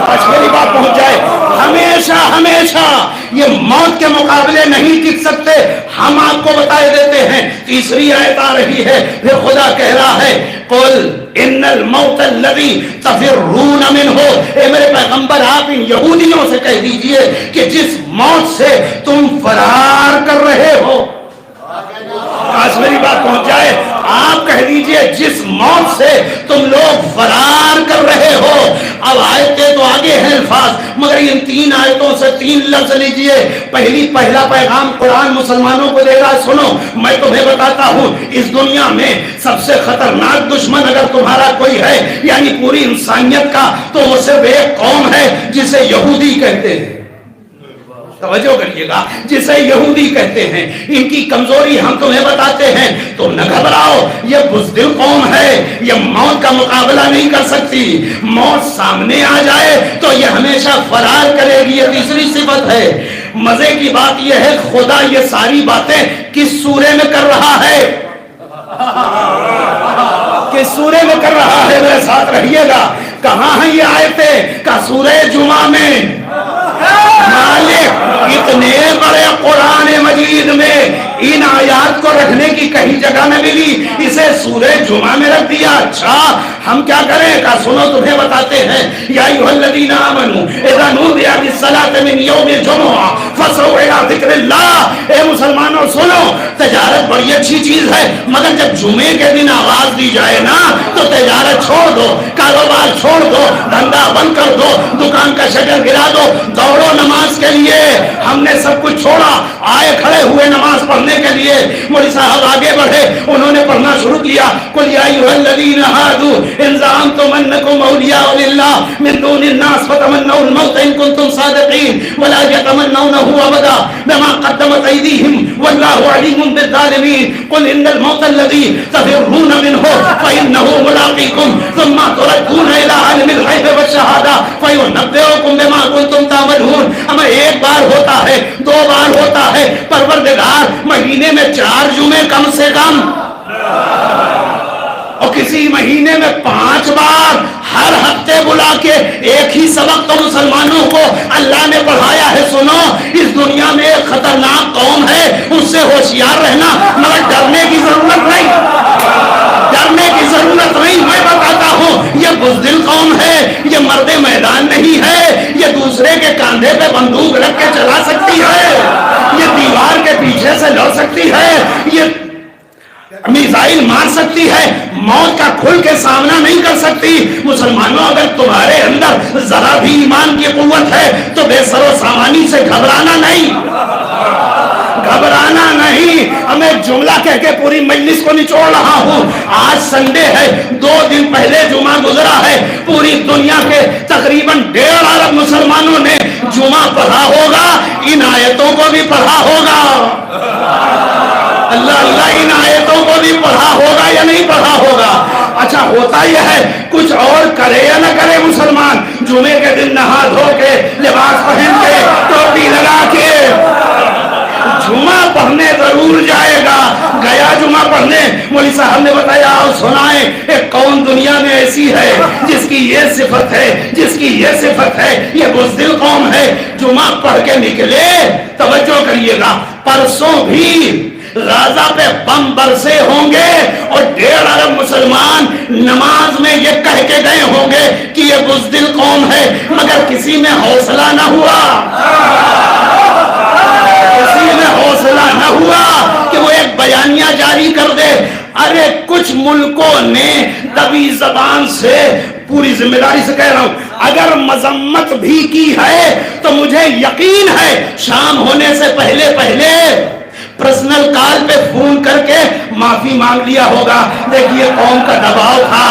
آج میری بات پہنچ جائے, ہمیشہ ہمیشہ یہ موت کے مقابلے نہیں ٹک سکتے. ہم آپ کو بتائے دیتے ہیں. تیسری آیت آ رہی ہے, پھر خدا کہہ رہا ہے قل ان الموت الذی تفرون منہ, اے میرے پیغمبر آپ ان یہودیوں سے کہہ دیجئے کہ جس موت سے تم فرار کر رہے ہو. آج میری بات پہنچ جائے, آپ کہہ دیجئے جس موت سے تم لوگ فرار کر رہے ہو. اب آیتیں تو آگے ہیں الفاظ, مگر ان 3 آیتوں سے 3 لفظ لیجئے. پہلا پیغام قرآن مسلمانوں کو دے رہا ہے, سنو میں تمہیں بتاتا ہوں اس دنیا میں سب سے خطرناک دشمن اگر تمہارا کوئی ہے یعنی پوری انسانیت کا, تو وہ صرف ایک قوم ہے جسے یہودی کہتے ہیں. توجہ کریے گا, جسے یہودی کہتے ہیں. ان کی کمزوری ہم تمہیں بتاتے ہیں, تم نہ گھبراؤ. یہ بزدل قوم ہے, یہ موت کا مقابلہ نہیں کر سکتی. موت سامنے آ جائے تو یہ ہمیشہ فرار کرے گی. یہ تیسری صفت ہے. مزے کی بات یہ ہے خدا یہ ساری باتیں کس سورے میں کر رہا ہے, کس سورے میں کر رہا ہے, میرے ساتھ رہیے گا. کہاں ہیں یہ آیتیں؟ کا سورہ جمعہ میں. مالک اتنے بڑے قرآن مجید میں ان آیات کو رکھنے کی کہیں جگہ نہ ملی, اسے سورہ جمعہ میں رکھ دیا. اچھا ہم کیا کریں؟ کا سنو تمہیں بتاتے ہیں. یا ایھا الذین آمنوا اذا نودی للصلاۃ من یوم الجمعہ فاسعوا الی ذکر اللہ. اے مسلمانوں سنو, تجارت بڑی اچھی چیز ہے مگر جب جمعے کے دن آواز دی جائے نا تو تجارت چھوڑ دو, کاروبار چھوڑ دو, دھندا بند کر دو, دکان کا شٹر گرا دو, دوڑو نماز کے لیے. ہم نے سب کچھ چھوڑا, آئے کھڑے ہوئے نماز پڑھنے کے لیے. مولوی صاحب آگے بڑھے, انہوں نے پڑھنا شروع کیا. قل یا ایھا الذین ھادوا ان زعمتم انکم اولیاء للہ من دون الناس فتمنوا الموت ان کنتم صادقین ولا یتمنونہ ابدا بما قدمت ایدیہم واللہ علیم بالظالمین. قل ان الموت الذی تفرون منہ فانہ ملاقیکم ثم تردون الی بار ہوتا ہے، 2 بار ہوتا ہے، پروردگار مہینے میں 4 جمعے کم سے کم، اور کسی مہینے میں 5 بار ہر ہفتے بلا کے ایک ہی سبق تو مسلمانوں کو اللہ نے پڑھایا ہے. سنو، اس دنیا میں ایک خطرناک قوم ہے، اس سے ہوشیار رہنا، مگر ڈرنے کی ضرورت نہیں، ڈرنے کی ضرورت نہیں. میں بتاتا ہوں، یہ بزدل قوم ہے، یہ مرد میدان نہیں ہے، یہ دوسرے کے کاندھے پہ بندوق رکھ کے چلا سکتی ہے، یہ دیوار کے پیچھے سے لڑ سکتی ہے، یہ میزائل مار سکتی ہے، موت کا کھل کے سامنا نہیں کر سکتی. مسلمانوں، اگر تمہارے اندر ذرا بھی ایمان کی قوت ہے تو بے سر و سامانی سے گھبرانا نہیں، گھبرانا نہیں. میں جملہ کہہ کے پوری مجلس کو نچوڑ رہا ہوں. آج سنڈے ہے، 2 دن پہلے جمعہ گزرا ہے. پوری دنیا کے تقریباً 1.5 ارب مسلمانوں نے جمعہ پڑھا ہوگا، ان آیتوں کو بھی پڑھا ہوگا. اللہ اللہ، ان آیتوں کو بھی پڑھا ہوگا یا نہیں پڑھا ہوگا؟ اچھا، ہوتا یہ ہے، کچھ اور کرے یا نہ کرے مسلمان، جمعے کے دن نہا دھو کے، لباس پہن کے، ٹوپی لگا کے جمعہ پڑھنے ضرور جائے گا. گیا جمعہ پڑھنے، مولوی صاحب نے بتایا، اور سنائیں، ایک قوم دنیا میں ایسی ہے جس کی یہ صفت ہے، جس کی یہ صفت ہے، یہ بزدل قوم ہے. جمعہ پڑھ کے نکلے، توجہ کریے گا، پرسوں بھی غازہ پہ بم برسے ہوں گے اور 1.5 ارب مسلمان نماز میں یہ کہہ کے گئے ہوں گے کہ یہ بزدل قوم ہے، مگر کسی میں حوصلہ نہ ہوا، کسی میں حوصلہ نہ ہوا کہ وہ ایک بیانیہ جاری کر دے. ارے کچھ ملکوں نے دبی زبان سے، پوری ذمہ داری سے کہہ رہا ہوں، اگر مذمت بھی کی ہے تو مجھے یقین ہے شام ہونے سے پہلے پہلے پرسنل کال پہ فون کر کے معافی مانگ لیا ہوگا. دیکھیے، قوم کا دباؤ تھا،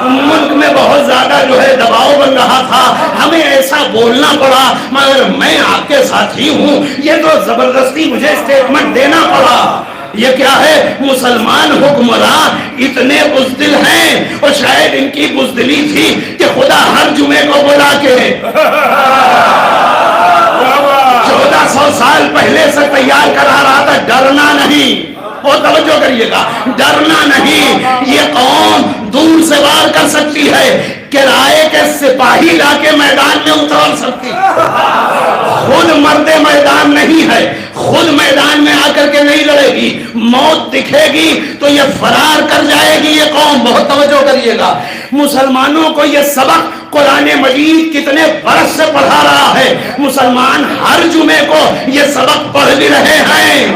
ملک میں بہت زیادہ جو ہے دباؤ بن رہا تھا، ہمیں ایسا بولنا پڑا، مگر میں آپ کے ساتھی ہوں، یہ تو زبردستی مجھے اسٹیٹمنٹ دینا پڑا. یہ کیا ہے؟ مسلمان حکمران اتنے بزدل ہیں، اور شاید ان کی بزدلی تھی کہ خدا ہر جمعے کو بلا کے 1400 سال پہلے سے تیار کرا رہا تھا. ڈرنا نہیں، اور توجہ کریے گا، ڈرنا نہیں. یہ قوم دور سے وار کر سکتی ہے، کرائے کے سپاہی لا کے میدان میں اتار سکتی، خود مرد میدان نہیں ہے، خود میدان میں آ کر کے نہیں لڑے گی. موت دکھے گی تو یہ فرار کر جائے گی یہ قوم. بہت توجہ کریے گا. مسلمانوں کو یہ سبق قرآن مجید کتنے برس سے پڑھا رہا ہے، مسلمان ہر جمعے کو یہ سبق پڑھ بھی رہے ہیں.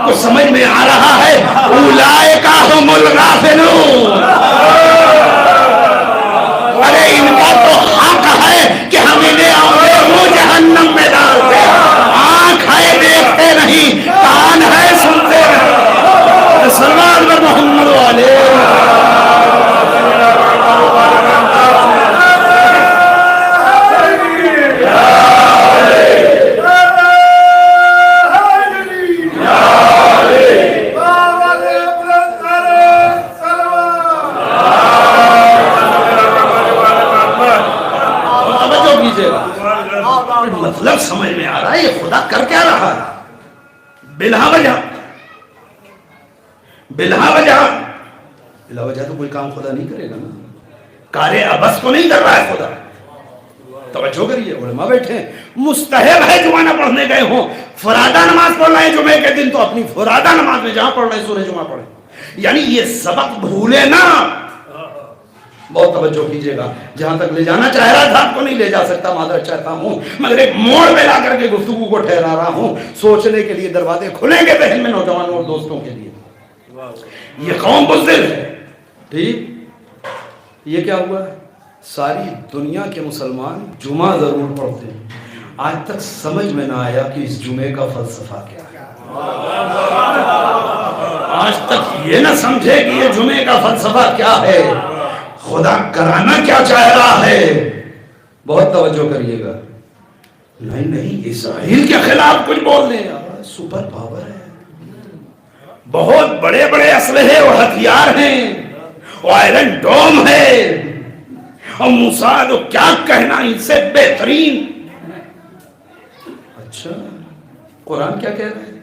تو سمجھ میں آ رہا ہے، اولئک ھم الغافلون. ارے ان کا تو حق ہے کہ ہم انہیں اور جہنم میں ڈال دیں. آنکھ ہے دیکھتے نہیں، کان ہے سنتے نہیں. سلمان محمد علیہ مطلب سمجھ میں آ رہا ہے. یہ خدا کر کیا رہا ہے؟ بلا وجہ، بلا وجہ، بلا وجہ تو کوئی کام خدا نہیں کرے گا نا. کارے ابس تو نہیں کر رہا ہے خدا. توجہ کریے، علماء بیٹھے ہیں، مستحب ہے جمعہ نہ پڑھنے گئے ہوں، فرادہ نماز پڑھ رہے ہیں جمعے کے دن، تو اپنی فرادہ نماز میں جہاں پڑھ رہے ہیں سورہ جمعہ پڑھیں. یعنی یہ سبق بھولے نا. بہت توجہ کیجیے گا. جہاں تک لے جانا چاہ رہا تھا آپ کو نہیں لے جا سکتا، معذرت چاہتا ہوں، مگر ایک موڑ پہ لا کر کے گفتگو کو ٹھہرا رہا ہوں. سوچنے کے لیے دروازے کھلیں گے ذہن میں نوجوانوں اور دوستوں کے لیے. یہ قوم بزدل ہے. ٹھیک، یہ کیا ہوا؟ ساری دنیا کے مسلمان جمعہ ضرور پڑھتے ہیں. آج تک سمجھ میں نہ آیا کہ اس جمعے کا فلسفہ کیا ہے. آج تک یہ نہ سمجھے کہ یہ جمعے کا فلسفہ کیا ہے، خدا کرانا کیا چاہ رہا ہے. بہت توجہ کریے گا. نہیں نہیں، اسرائیل کے خلاف کچھ بول دیں، سپر پاور ہے، بہت بڑے بڑے اسلحے اور ہتھیار ہیں، آئرن ڈوم ہے، اور موسیٰ تو کیا کہنا ان سے بہترین.
قرآن کیا کہہ رہا ہے؟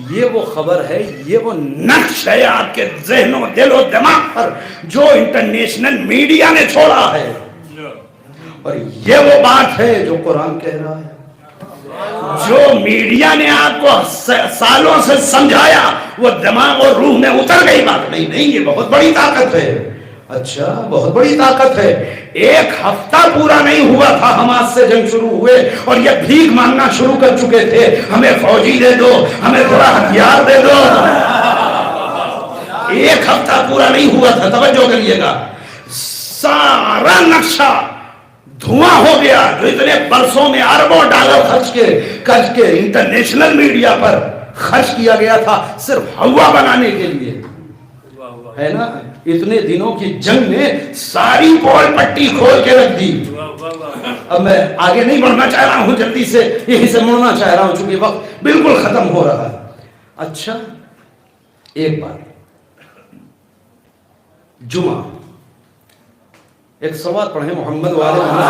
یہ وہ خبر ہے، یہ وہ
نقش ہے آپ کے ذہن و دل و دماغ پر جو انٹرنیشنل میڈیا نے چھوڑا ہے،
اور یہ وہ بات ہے جو قرآن کہہ رہا ہے۔
جو میڈیا نے آپ کو سالوں سے سمجھایا وہ دماغ اور روح میں اتر گئی بات نہیں۔ نہیں، یہ بہت بڑی طاقت ہے۔
اچھا، بہت بڑی طاقت ہے۔
ایک ہفتہ پورا نہیں ہوا تھا حماس سے جنگ شروع ہوئے اور یہ بھیک مانگنا شروع کر چکے تھے، ہمیں فوجی دے دو، ہمیں تھوڑا ہتھیار دے دو۔ ایک ہفتہ پورا نہیں ہوا تھا، توجہ کریے گا، سارا نقشہ دھواں ہو گیا جو اتنے برسوں میں اربوں ڈالر خرچ کے انٹرنیشنل میڈیا پر خرچ کیا گیا تھا صرف ہوا بنانے کے لیے،
ہے نا؟ اتنے دنوں کی جنگ نے
ساری پول پٹی کھول کے رکھ دی۔
اب میں آگے نہیں بڑھنا چاہ رہا ہوں، جلدی سے یہیں سے مڑنا چاہ رہا ہوں چونکہ وقت بالکل ختم ہو رہا ہے۔ اچھا، ایک بات، جمعہ، ایک صلوات پڑھیں محمد والے محمد۔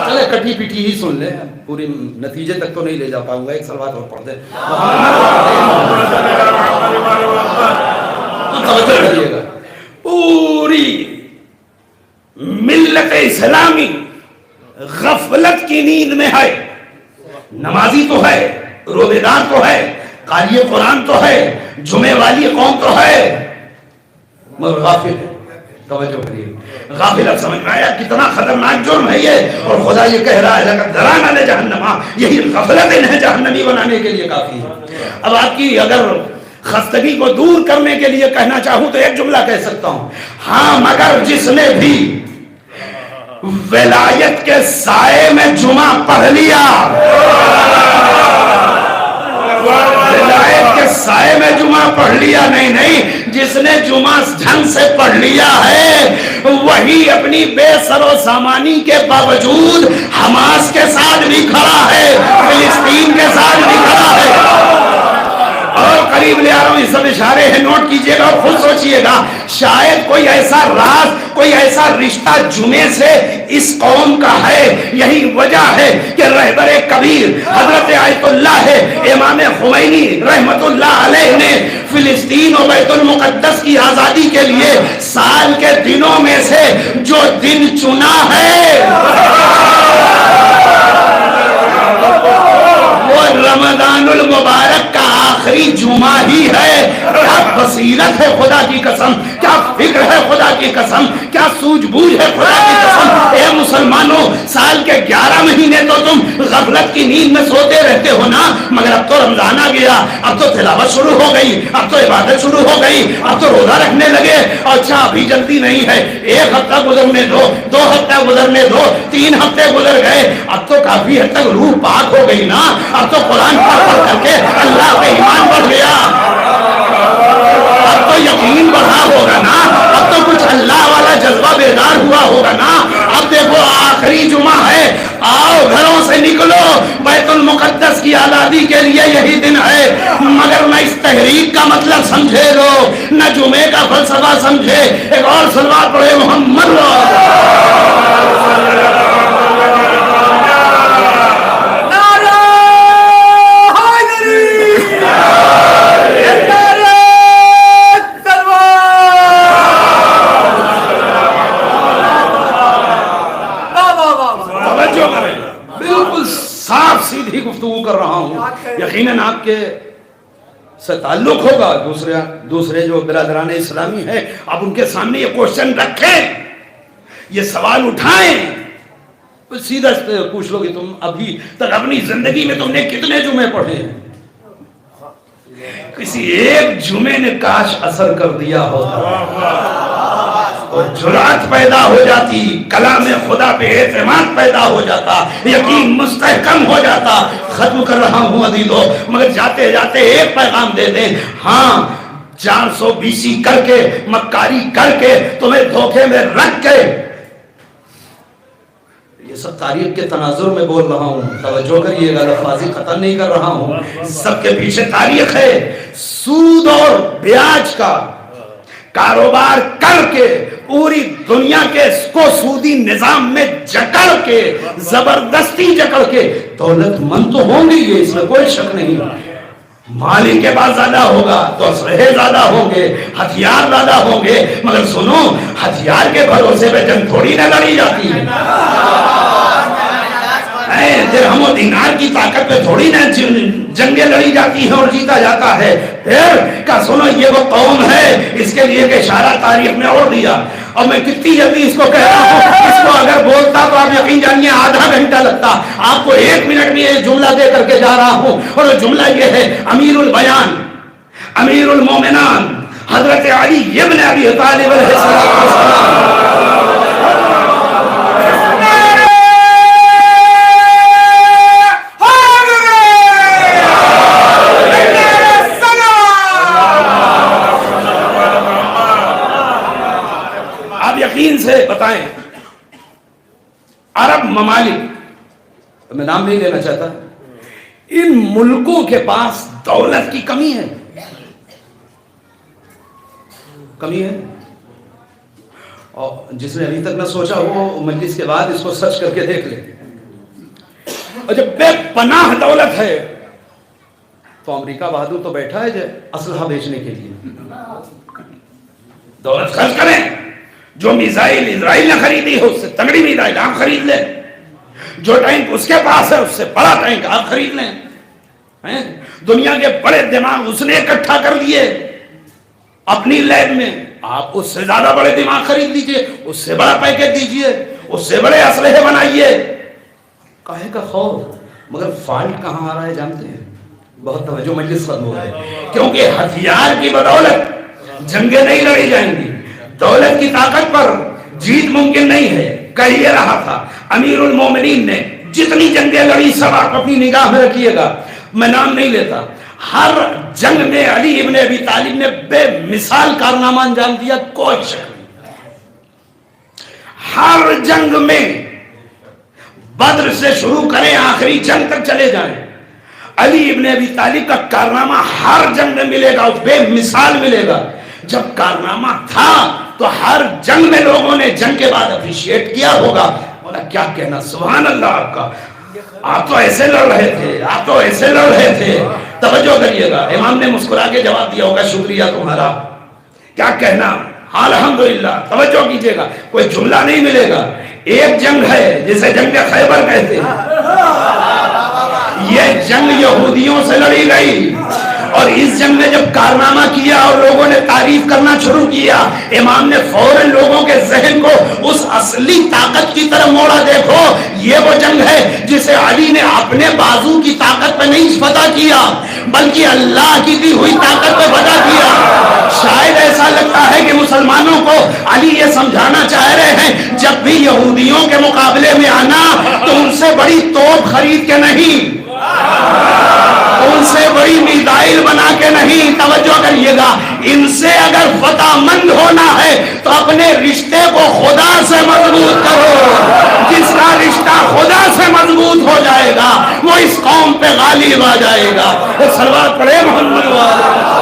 چلے کٹی پیٹی ہی سن لیں، پوری نتیجے تک تو نہیں لے جا پاؤں گا، ایک صلوات اور پڑھ دیں۔ توجہ کریے گا،
پوری ملت اسلامی غفلت کی نیند میں ہے۔ نمازی تو ہے، روزے دار تو ہے، قاری قرآن تو ہے، جمعے والی قوم تو ہے،
مگر غافل ہے۔ توجہ کریے،
غافل۔ اب سمجھ میں آیا کتنا خطرناک جرم ہے یہ، اور خدا یہ کہہ رہا ہے لقد ذرأنا لجہنم، یہی غفلت انہیں جہنمی بنانے کے لیے کافی ہے۔ اب آپ کی اگر خستگی کو دور کرنے کے لیے کہنا چاہوں تو ایک جملہ کہہ سکتا ہوں، ہاں مگر جس نے بھی ولایت کے سائے میں جمعہ پڑھ لیا، ولایت کے سائے میں جمعہ پڑھ لیا، نہیں، جس نے جمعہ ڈھنگ سے پڑھ لیا ہے وہی اپنی بے سر و سامانی کے باوجود حماس کے ساتھ بھی کھڑا ہے، فلسطین کے ساتھ بھی کھڑا ہے۔ اور قریب لے آ رہا ہوں، اس سب اشارے ہیں، نوٹ کیجئے گا اور خود سوچئے گا، شاید کوئی ایسا راز، کوئی ایسا رشتہ جمعے سے اس قوم کا ہے۔ یہی وجہ ہے کہ رہبر کبیر حضرت آیت اللہ ہے امام خمینی رحمت اللہ علیہ نے فلسطین و بیت المقدس کی آزادی کے لیے سال کے دنوں میں سے جو دن چنا ہے وہ رمضان المبارک کا آخری جمعہ ہی ہے۔ کیا بصیرت ہے خدا کی قسم، کیا فکر ہے خدا کی قسم، کیا سوجھ بوجھ ہے خدا کی قسم۔ اے مسلمانوں، سال کے 11 مہینے تو تم غفلت کی نیند میں سوتے رہتے ہو نا، مگر اب تو رمضان آ گیا، اب تو تلاوت شروع ہو گئی، اب تو عبادت شروع ہو گئی، اب تو روزہ رکھنے لگے۔ اچھا ابھی جلدی نہیں ہے، ایک ہفتہ گزرنے دو، 2 ہفتہ گزرنے دو، 3 ہفتے گزر گئے، اب تو کافی حد تک روح پاک ہو گئی نا، اب تو قرآن پڑھ کر کے اللہ پہ ایمان بڑھ گیا، اب تو یقین بڑھا ہوگا نا، اب تو کچھ اللہ والا جذبہ بیدار ہوا ہوگا نا۔ اب دیکھو آخری جمعہ ہے، آؤ گھروں سے نکلو، بیت المقدس کی آزادی کے لیے یہی دن ہے، مگر نہ اس تحریک کا مطلب سمجھے لوگ، نہ جمعے کا فلسفہ سمجھے۔ ایک اور صلوات پڑھے محمد
سیدھی گفتگو کر رہا ہوں، یقیناً آپ کے سے تعلق ہوگا دوسرے جو برادران اسلامی ہیں، آپ ان کے سامنے یہ کوشچن رکھیں، یہ سوال اٹھائیں، سیدھا پوچھ لو کہ تم ابھی تک اپنی زندگی میں تم نے کتنے جمعے پڑھے ہیں؟ کسی ایک جمعے نے کاش اثر کر دیا ہوتا، اور جرات پیدا ہو جاتی، کلام خدا پہ اعتماد پیدا ہو جاتا، یقین مستحکم ہو جاتا۔ ختم کر رہا ہوں عزیزو، مگر جاتے جاتے ایک پیغام دے دیں، ہاں 420 کر کے، مکاری کر کے، تمہیں دھوکے میں رکھ کے، یہ سب تاریخ کے تناظر میں بول رہا ہوں، توجہ کریے گا، لفاظی قتل نہیں کر رہا ہوں، سب کے پیچھے تاریخ ہے، سود اور بیاج کا
کاروبار کر کے پوری دنیا کے اس کو سودی نظام میں جکڑ کے زبردستی جکڑ کے دولت مند تو ہوں گی، یہ اس میں کوئی شک نہیں. مالی کے پاس زیادہ ہوگا تو اسلحے زیادہ ہوں گے، ہتھیار زیادہ ہوں گے، مگر سنو ہتھیار کے بھروسے پہ جنگ تھوڑی نہ لڑی جاتی ہے. درہم و دینار کی طاقت پہ تھوڑی نہ جنگیں لڑی جاتی ہیں اور جیتا جاتا ہے. پھر کا سنو یہ وہ قوم ہے، اس کے لیے کہ اشارہ تاریخ نے اور دیا. اور میں کتنی جلدی اس کو کہہ رہا ہوں، اس کو اگر بولتا تو آپ یقین جانیے آدھا گھنٹہ لگتا. آپ کو 1 منٹ میں یہ جملہ دے کر کے جا رہا ہوں، اور وہ جملہ یہ ہے: امیر البیان، امیر المومنان حضرت علی ابن ابی طالب علیہ السلام. سے بتائیں عرب ممالک،
میں نام نہیں لینا چاہتا،
ان ملکوں کے پاس دولت کی کمی ہے،
کمی ہے. اور جس نے ابھی تک نہ سوچا وہ مجلس کے بعد اس کو سرچ کر کے دیکھ لے.
اور جب بے پناہ دولت ہے
تو امریکہ بہادر تو بیٹھا ہے اسلحہ بیچنے کے لیے.
دولت خرچ کریں، جو میزائل اسرائیل نے خریدی ہے اس سے تگڑی میزائل آپ خرید لیں، جو ٹینک اس کے پاس ہے اس سے بڑا ٹینک آپ خرید لیں. دنیا کے بڑے دماغ اس نے اکٹھا کر لیے اپنی لیب میں، آپ اس سے زیادہ بڑے دماغ خرید لیجئے، اس سے بڑا پیکج دیجئے، اس سے بڑے اسلحے بنائیے.
کاہے کا خوف؟ مگر فالٹ کہاں آ رہا ہے جانتے ہیں؟ بہت توجہ، مجلس ختم ہو گئے.
کیونکہ ہتھیار کی بدولت جنگیں نہیں لڑی جائیں گی، دولت کی طاقت پر جیت ممکن نہیں ہے. کہہ یہ رہا تھا امیر المومنین نے جتنی جنگیں لڑی سب آپ اپنی نگاہ میں رکھیے گا، میں نام نہیں لیتا. ہر جنگ میں علی ابن ابی طالب نے بے مثال کارنامہ انجام دیا، کوئی شک نہیں. ہر جنگ میں بدر سے شروع کریں آخری جنگ تک چلے جائیں، علی ابن ابی طالب کا کارنامہ ہر جنگ میں ملے گا، بے مثال ملے گا. جب کارنامہ تھا تو ہر جنگ میں لوگوں نے جنگ کے بعد اپریشیٹ کیا ہوگا. بولا کیا کہنا، سبحان اللہ آپ کا، آپ تو ایسے لڑ رہے تھے، آپ تو ایسے لڑ رہے تھے. توجہ کریے گا، امام نے مسکرا کے جواب دیا ہوگا شکریہ تمہارا، کیا کہنا، الحمدللہ. توجہ کیجئے گا، کوئی جملہ نہیں ملے گا. ایک جنگ ہے جسے جنگ خیبر کہتے ہیں، یہ جنگ یہودیوں سے لڑی گئی، اور اس جنگ میں جب کارنامہ کیا اور لوگوں نے تعریف کرنا شروع کیا، امام نے فوراً لوگوں کے ذہن کو اس اصلی طاقت کی طرف موڑا. دیکھو یہ وہ جنگ ہے جسے علی نے اپنے بازو کی طاقت پہ نہیں فتح کیا بلکہ اللہ کی دی ہوئی طاقت پہ فتح کیا. شاید ایسا لگتا ہے کہ مسلمانوں کو علی یہ سمجھانا چاہ رہے ہیں جب بھی یہودیوں کے مقابلے میں آنا تو ان سے بڑی توپ خرید کے نہیں، ان سے بڑی میزائل بنا کے نہیں. توجہ کریے گا، ان سے اگر فتح مند ہونا ہے تو اپنے رشتے کو خدا سے مضبوط کرو. جس کا رشتہ خدا سے مضبوط ہو جائے گا وہ اس قوم پہ غالب آ جائے گا. صلوات پڑھے محمد والے.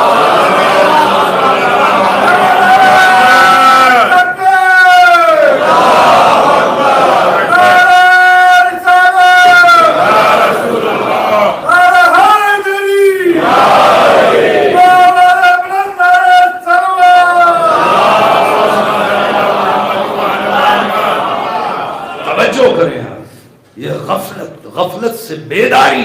غفلت سے بیداری.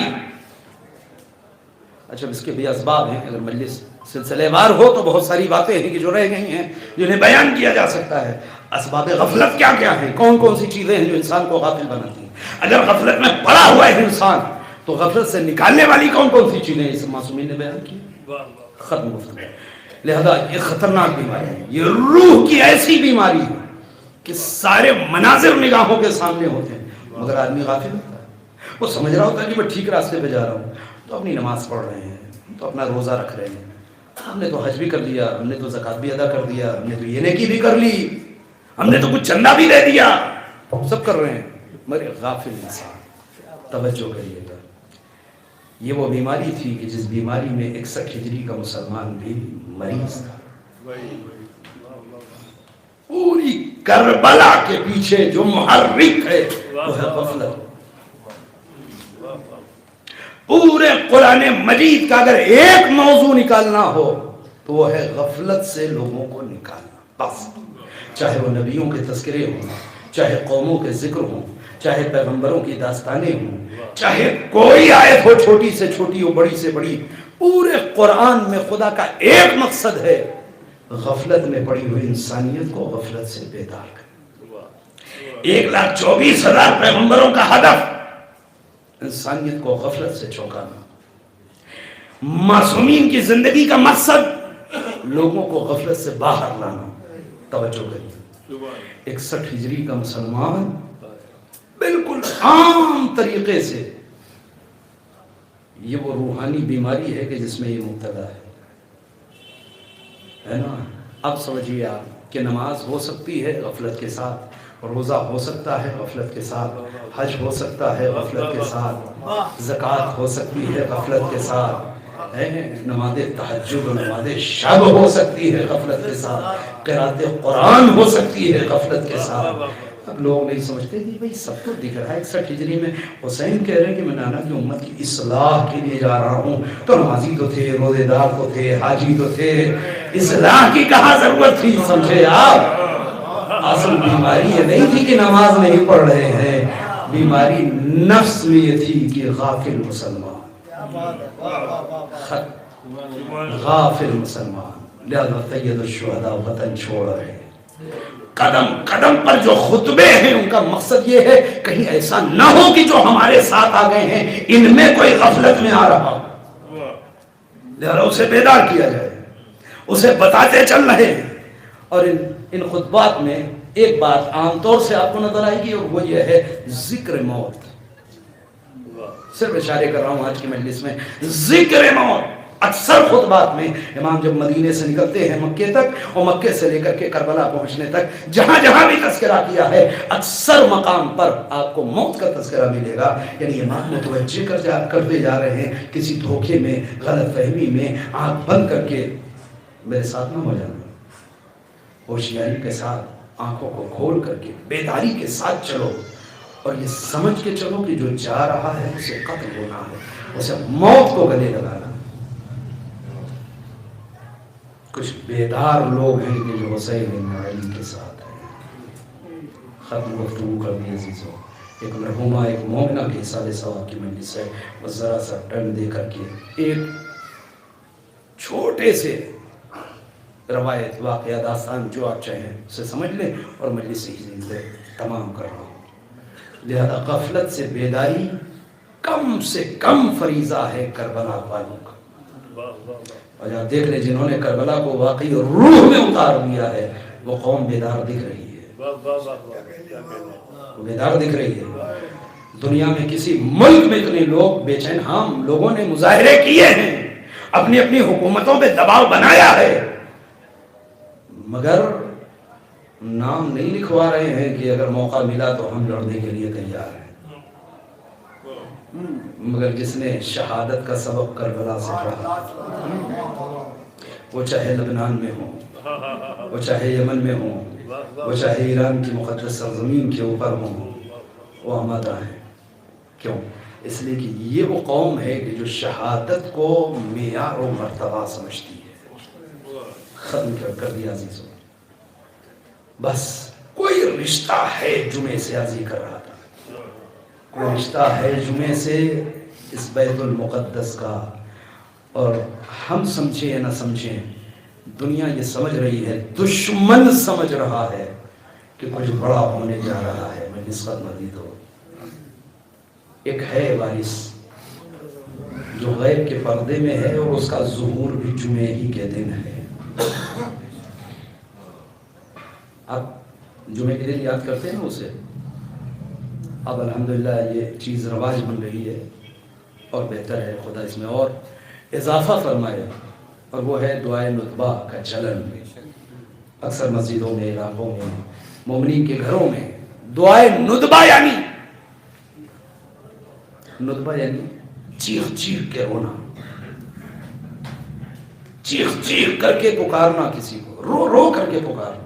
اچھا اس کے بھی اسباب ہیں، اگر مجلس سلسلے وار ہو تو بہت ساری باتیں ہیں کہ جو رہ گئی ہیں
جنہیں بیان کیا جا سکتا ہے.
اسباب غفلت کیا کیا ہیں، کون کون سی چیزیں ہیں جو انسان کو غافل بناتی ہیں.
اگر غفلت میں پڑا ہوا ہے انسان
تو غفلت سے نکالنے والی کون کون سی چیزیں اس معصومین نے بیان کی. ختم گفتگو. لہذا یہ خطرناک بیماری ہے، یہ روح کی ایسی بیماری ہے کہ سارے مناظر نگاہوں کے سامنے ہوتے ہیں مگر آدمی غافل ہوتا ہے. وہ سمجھ رہا ہوتا ہے کہ میں ٹھیک راستے پہ جا رہا ہوں، تو اپنی نماز پڑھ رہے ہیں، تو اپنا روزہ رکھ رہے ہیں، ہم نے تو حج بھی کر لیا، ہم نے تو زکوٰۃ بھی ادا کر دیا، ہم نے تو یہ نیکی بھی کر لی،
ہم نے تو کچھ چندہ بھی دے دیا،
سب کر رہے ہیں مگر غافل انسان. توجہ کریے گا، یہ وہ بیماری تھی کہ جس بیماری میں 61 ہجری کا مسلمان بھی مریض تھا.
پوری کربلا کے پیچھے جو محرک ہے وہ ہے غفلت. پورے قرآن مجید کا اگر ایک موضوع نکالنا ہو تو وہ ہے غفلت سے لوگوں کو نکالنا بس. چاہے وہ نبیوں کے تذکرے ہوں، چاہے قوموں کے ذکر ہوں، چاہے پیغمبروں کی داستانیں ہوں، چاہے کوئی آیت ہو چھوٹی سے چھوٹی ہو بڑی سے بڑی، پورے قرآن میں خدا کا ایک مقصد ہے غفلت میں پڑی ہوئی انسانیت کو غفلت سے بیدار کرنا. 1,24,000 پیغمبروں کا ہدف انسانیت کو غفلت سے چونکانا. معصومین کی زندگی کا مقصد لوگوں کو غفلت سے باہر لانا. توجہ کریے، 61 ہجری کا مسلمان بالکل عام طریقے سے، یہ وہ روحانی بیماری ہے کہ جس میں یہ مبتلا ہے نا. اب سمجھیے آپ کہ نماز ہو سکتی ہے غفلت کے ساتھ، روزہ ہو سکتا ہے غفلت کے ساتھ، حج ہو سکتا ہے غفلت کے ساتھ، زکوٰۃ ہو سکتی ہے غفلت کے ساتھ، نماز تہجد و نماز شب ہو سکتی ہے غفلت کے ساتھ، قرات قرآن ہو سکتی ہے غفلت کے ساتھ. اب لوگ نہیں سمجھتے کہ بھئی سب تو دکھ رہا ہے. 61 ہجری میں حسین کہہ رہے ہیں کہ میں نانا کی امت کی اصلاح کے لیے جا رہا ہوں، تو نمازی تو تھے، روزے دار تو تھے، حاجی تو تھے، اصلاح کی کہاں ضرورت تھی؟ سمجھے آپ؟ اصل بیماری یہ نہیں تھی کہ نماز نہیں پڑھ رہے ہیں، بیماری نفس میں یہ تھی کہ غافل مسلمان، غافل مسلمان. لہذا سید الشہداء وطن چھوڑ رہے ہیں. قدم قدم پر جو خطبے ہیں ان کا مقصد یہ ہے کہیں ایسا نہ ہو کہ جو ہمارے ساتھ آ گئے ہیں ان میں کوئی غفلت میں آ رہا، لہذا اسے بیدار کیا جائے، اسے بتاتے چل رہے ہیں. اور ان خطبات میں ایک بات عام طور سے آپ کو نظر آئے گی اور وہ یہ ہے ذکر موت. صرف اشارے کر رہا ہوں آج کی مجلس میں، ذکر موت. اکثر خطبات میں امام جب مدینے سے نکلتے ہیں مکے تک اور مکے سے لے کر کے کربلا پہنچنے تک جہاں جہاں بھی تذکرہ کیا ہے اکثر مقام پر آپ کو موت کا تذکرہ ملے گا. یعنی امام متوجہ کرتے جا رہے ہیں کسی دھوکے میں، غلط فہمی میں آنکھ بند کر کے میرے ساتھ نہ ہو جانا، ہوشیاری کے ساتھ آنکھوں کو کھول کر کے بیداری کے ساتھ چلو اور یہ سمجھ کے چلو کہ جو جا رہا ہے اسے قتل ہونا ہے، اسے موت کو گلے لگانا. کچھ بیدار لوگ ہیں کہ جو حسین بن علی کے ساتھ ہیں. ختم گفتگو کر دی عزیزوں. ایک مرحومہ ایک مومنہ کے سال ثواب کی مجلس ہے، بس ذرا سا ٹرن دے کر کے ایک چھوٹے سے روایت واقعہ داستان جو آپ چاہیں اسے سمجھ لیں اور مجلس سے تمام کر رہا ہوں. لہذا غفلت سے بیداری کم سے کم فریضہ ہے کربلا والوں کا. اور آپ دیکھ لیں جنہوں نے کربلا کو واقعی روح میں اتار دیا ہے وہ قوم بیدار دکھ رہی ہے، وہ بیدار دکھ رہی ہے. دنیا میں کسی ملک میں اتنے لوگ بے چین، ہاں لوگوں نے مظاہرے کیے ہیں، اپنی اپنی حکومتوں پہ دباؤ بنایا ہے، مگر نام نہیں لکھوا رہے ہیں کہ اگر موقع ملا تو ہم لڑنے کے لیے تیار ہیں. مگر جس نے شہادت کا سبق کربلا سے پڑھا، وہ چاہے لبنان میں ہوں، وہ چاہے یمن میں ہوں، وہ چاہے ایران کی مقدس سرزمین کے اوپر ہوں، وہ آمادہ ہیں. کیوں؟ اس لیے کہ یہ وہ قوم ہے کہ جو شہادت کو معیار و مرتبہ سمجھتی ہے. ختم کر دیا عزیزوں. بس کوئی رشتہ ہے جمعے سے عزی کر رہا تھا، کوئی رشتہ ہے جمعے سے اس بیت المقدس کا. اور ہم سمجھیں یا نہ سمجھیں دنیا یہ سمجھ رہی ہے، دشمن سمجھ رہا ہے کہ کچھ بڑا ہونے جا رہا ہے. میں نسبت مزید ہو ایک ہے وارث جو غیب کے پردے میں ہے اور اس کا ظہور بھی جمعے ہی کے دن ہے. آپ جمعے کے دن یاد کرتے ہیں نا اسے. اب الحمدللہ یہ چیز رواج بن رہی ہے اور بہتر ہے، خدا اس میں اور اضافہ فرمائے. اور وہ ہے دعائے ندبہ کا چلن. اکثر مسجدوں میں، علاقوں میں، مومنین کے گھروں میں دعائے ندبہ یعنی چیخ چیخ کے رونا، چیخ چیخ کر کے پکارنا، کسی کو رو رو کر کے پکارنا.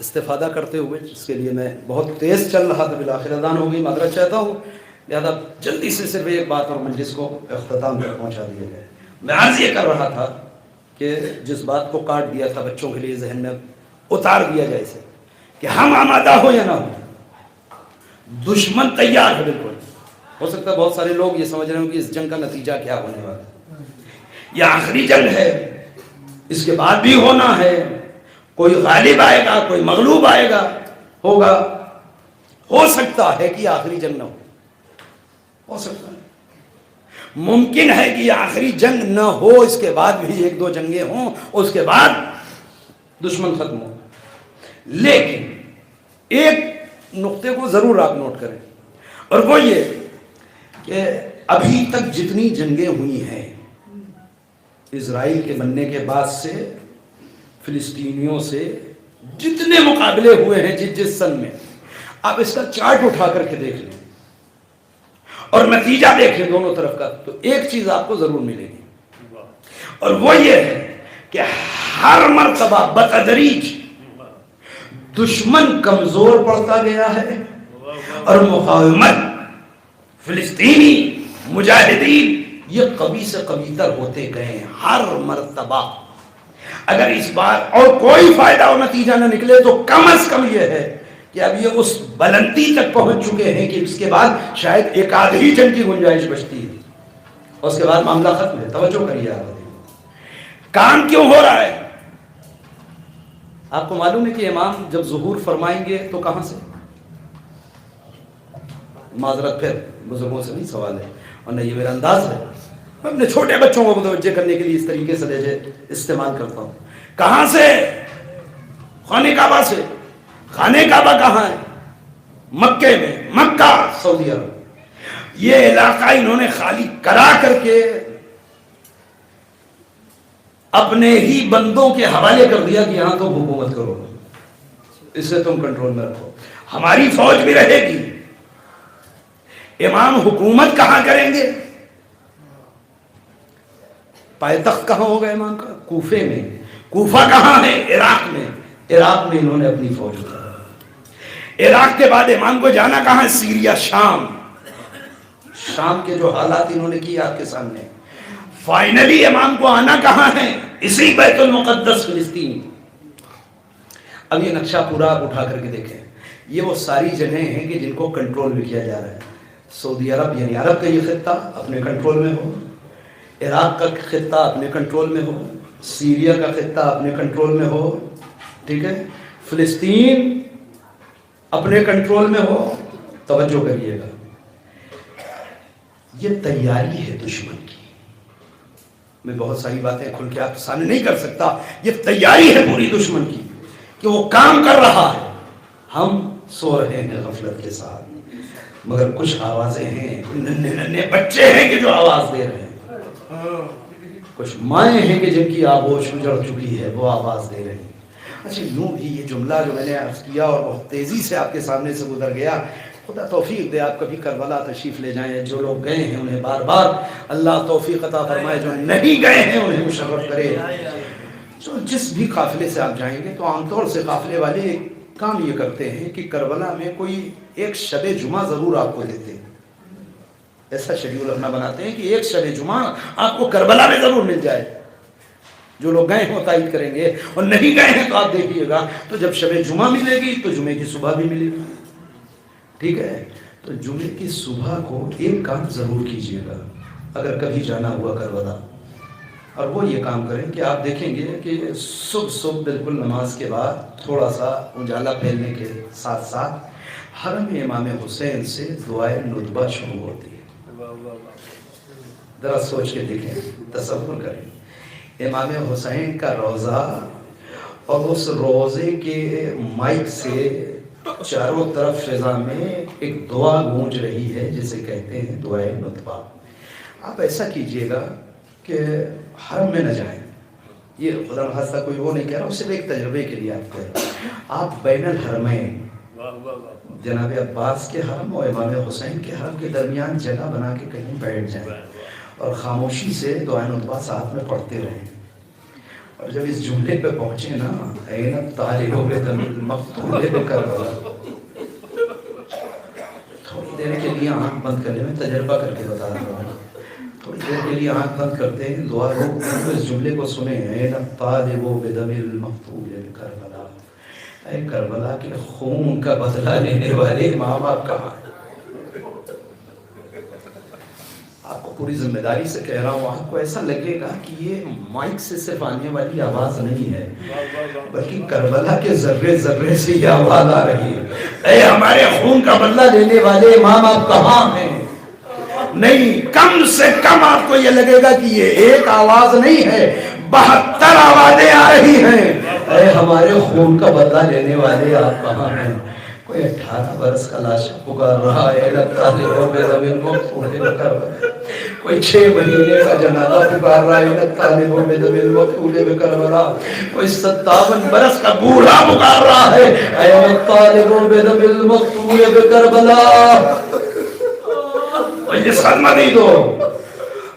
استفادہ کرتے ہوئے، جس کے لیے میں بہت تیز چل رہا تھا، بالآخر اذان ہو گئی، معذرت چاہتا ہوں، لہذا جلدی سے صرف ایک بات اور مجلس کو اختتام تک پہنچا دیا جائے۔ میں عرض یہ کر رہا تھا کہ جس بات کو کاٹ دیا تھا بچوں کے لیے ذہن میں اتار دیا جائے اسے، کہ ہم آمادہ ہو یا نہ ہو، دشمن تیار ہے بالکل۔ ہو سکتا ہے بہت سارے لوگ یہ سمجھ رہے ہوں کہ اس جنگ کا نتیجہ کیا ہونے والا ہے، یہ آخری جنگ ہے، اس کے بعد بھی ہونا ہے، کوئی غالب آئے گا، کوئی مغلوب آئے گا، ہوگا، ہو سکتا ہے کہ آخری جنگ نہ ہو سکتا ہے، ممکن ہے کہ آخری جنگ نہ ہو، اس کے بعد بھی ایک دو جنگیں ہوں، اس کے بعد دشمن ختم ہو۔ لیکن ایک نقطے کو ضرور آپ نوٹ کریں، اور وہ یہ کہ ابھی تک جتنی جنگیں ہوئی ہیں اسرائیل کے بننے کے بعد سے، فلسطینیوں سے جتنے مقابلے ہوئے ہیں جس سن میں، آپ اس کا چارٹ اٹھا کر کے دیکھ لیں اور نتیجہ دیکھیں دونوں طرف کا، تو ایک چیز آپ کو ضرور ملے گی، اور وہ یہ ہے کہ ہر مرتبہ بتدریج دشمن کمزور پڑتا گیا ہے، اور مقاومت فلسطینی مجاہدین یہ قوی سے قوی تر ہوتے گئے ہیں ہر مرتبہ۔ اگر اس بار اور کوئی فائدہ اور نتیجہ نہ نکلے تو کم از کم یہ ہے کہ اب یہ اس بلندی تک پہنچ چکے ہیں کہ اس کے بعد شاید ایک آدھ ہی جنگ کی گنجائش بچتی ہے، اور اس کے بعد معاملہ ختم ہے۔ توجہ کریے، آپ کام کیوں ہو رہا ہے؟ آپ کو معلوم ہے کہ امام جب ظہور فرمائیں گے تو کہاں سے؟ معذرت پھر بزرگوں سے نہیں سوال ہے، اور نہ یہ میرا انداز ہے، میں اپنے چھوٹے بچوں کو متوجہ کرنے کے لیے اس طریقے سے لہجے استعمال کرتا ہوں۔ کہاں سے؟ خانہ کعبہ سے۔ خانہ کعبہ کہاں ہے؟ مکے میں، مکہ سعودی عرب۔ یہ علاقہ انہوں نے خالی کرا کر کے اپنے ہی بندوں کے حوالے کر دیا کہ یہاں تم حکومت کرو، اسے تم کنٹرول میں رکھو، ہماری فوج بھی رہے گی۔ امام حکومت کہاں کریں گے؟ پائے-تخت کہاں ہوگا امام کا؟ کوفے میں۔ کوفہ کہاں ہے؟ عراق میں۔ عراق میں انہوں نے اپنی فوج اتاری۔ عراق کے بعد امام کو جانا کہاں ہے؟ سیریا، شام۔ شام کے جو حالات انہوں نے کیے آپ کے سامنے۔ فائنلی امام کو آنا کہاں ہے؟ اسی بیت المقدس فلسطین۔ اب یہ نقشہ پورا آپ اٹھا کر کے دیکھیں، یہ وہ ساری جگہیں ہیں کہ جن کو کنٹرول بھی کیا جا رہا ہے۔ سعودی عرب یعنی عرب کا یہ خطہ اپنے کنٹرول میں ہو، عراق کا خطہ اپنے کنٹرول میں ہو، سیریا کا خطہ اپنے کنٹرول میں ہو، ٹھیک ہے، فلسطین اپنے کنٹرول میں ہو۔ توجہ کریے گا، یہ تیاری ہے دشمن کی۔ میں بہت ساری باتیں کھل کے آپ سامنے نہیں کر سکتا، یہ تیاری ہے پوری دشمن کی کہ وہ کام کر رہا ہے، ہم سو رہے ہیں غفلت کے ساتھ، مگر کچھ آوازیں ہیں، ننھے ننھے بچے ہیں کہ جو آواز دے رہے ہیں، کچھ مائیں ہیں کہ جن کی آغوش اجڑ چکی ہے، وہ آواز دے رہے ہیں۔ اچھا، یوں بھی یہ جملہ جو میں نے عرض کیا اور بہت تیزی سے آپ کے سامنے سے گزر گیا، خدا توفیق دے آپ کبھی کربلا تشریف لے جائیں، جو لوگ گئے ہیں انہیں بار بار اللہ توفیق عطا فرمائے، جو نہیں گئے ہیں انہیں مشرف کرے۔ تو جس بھی قافلے سے آپ جائیں گے تو عام طور سے قافلے والے کام یہ کرتے ہیں کہ کربلا میں کوئی ایک شب جمعہ ضرور آپ کو دیتے ہیں، ایسا شیڈیول اپنا بناتے ہیں کہ ایک شب جمعہ آپ کو کربلا میں ضرور مل جائے۔ جو لوگ گئے ہیں وہ تائید کریں گے، اور نہیں گئے ہیں تو آپ دیکھیے گا تو جب شب جمعہ ملے گی تو جمعے کی صبح بھی ملے گی، ٹھیک ہے۔ تو جمعے کی صبح کو ایک کام ضرور کیجیے گا اگر کبھی جانا ہوا کربلا، اور وہ یہ کام کریں کہ آپ دیکھیں گے کہ صبح بالکل نماز کے بعد تھوڑا سا اجالا پھیلنے کے ساتھ ساتھ حرم امام حسین سے دعائے ندبہ شروع ہوتی ہے۔ ذرا سوچ کے دیکھیں، تصور کریں، امام حسین کا روضہ، اور اس روضے کے مائک سے چاروں طرف فضا میں ایک دعا گونج رہی ہے جسے کہتے ہیں دعائے ندبہ۔ آپ ایسا کیجئے گا کہ حرم میں نہ جائیں، یہ خدا نخواستہ کوئی وہ نہیں کہہ رہا ہوں، صرف ایک تجربے کے لیے آپ کہہ رہا ہوں، آپ بین الحرمین جناب عباس کے حرم اور امام حسین کے حرم کے درمیان جگہ بنا کے کہیں بیٹھ جائیں اور خاموشی سے دعائے ندبہ ساتھ میں پڑھتے رہیں،
اور جب اس جملے پہ پہنچے نا، این الطالب بدم المقتول بکربلا، تھوڑی دیر کے لیے آنکھ بند کرنے میں تجربہ کر کے بتا رہا ہوں، تھوڑی دیر کے لیے آنکھ بند کرتے ہیں، دعا رو اس جملے کو سنیں، این الطالب بدم المقتول بکربلا، اے کربلا کے خون کا بدلہ لینے والے ماں باپ کہاں ہیں؟ آپ کو پوری ذمہ داری سے کہہ رہا ہوں، آپ کو ایسا لگے گا کہ یہ مائک سے صرف آنے والی آواز نہیں ہے، بلکہ کربلا کے ذرے ذرے سے یہ آواز آ رہی ہے، اے ہمارے خون کا بدلہ لینے والے ماں باپ کہاں ہیں؟ نہیں، کم سے کم آپ کو یہ لگے گا کہ یہ ایک آواز نہیں ہے، 72 آوازیں آ رہی ہیں، اے ہمارے خون کا بدلہ لینے والے آپ کہاں ہیں؟ کوئی 18 برس کا لاشا پکار رہا ہے، کوئی 6 مہینے کا جنازہ پکار رہا ہے، کوئی 57 برس کا بوڑھا پکار رہا ہے، یہ صدمہ نہیں دو۔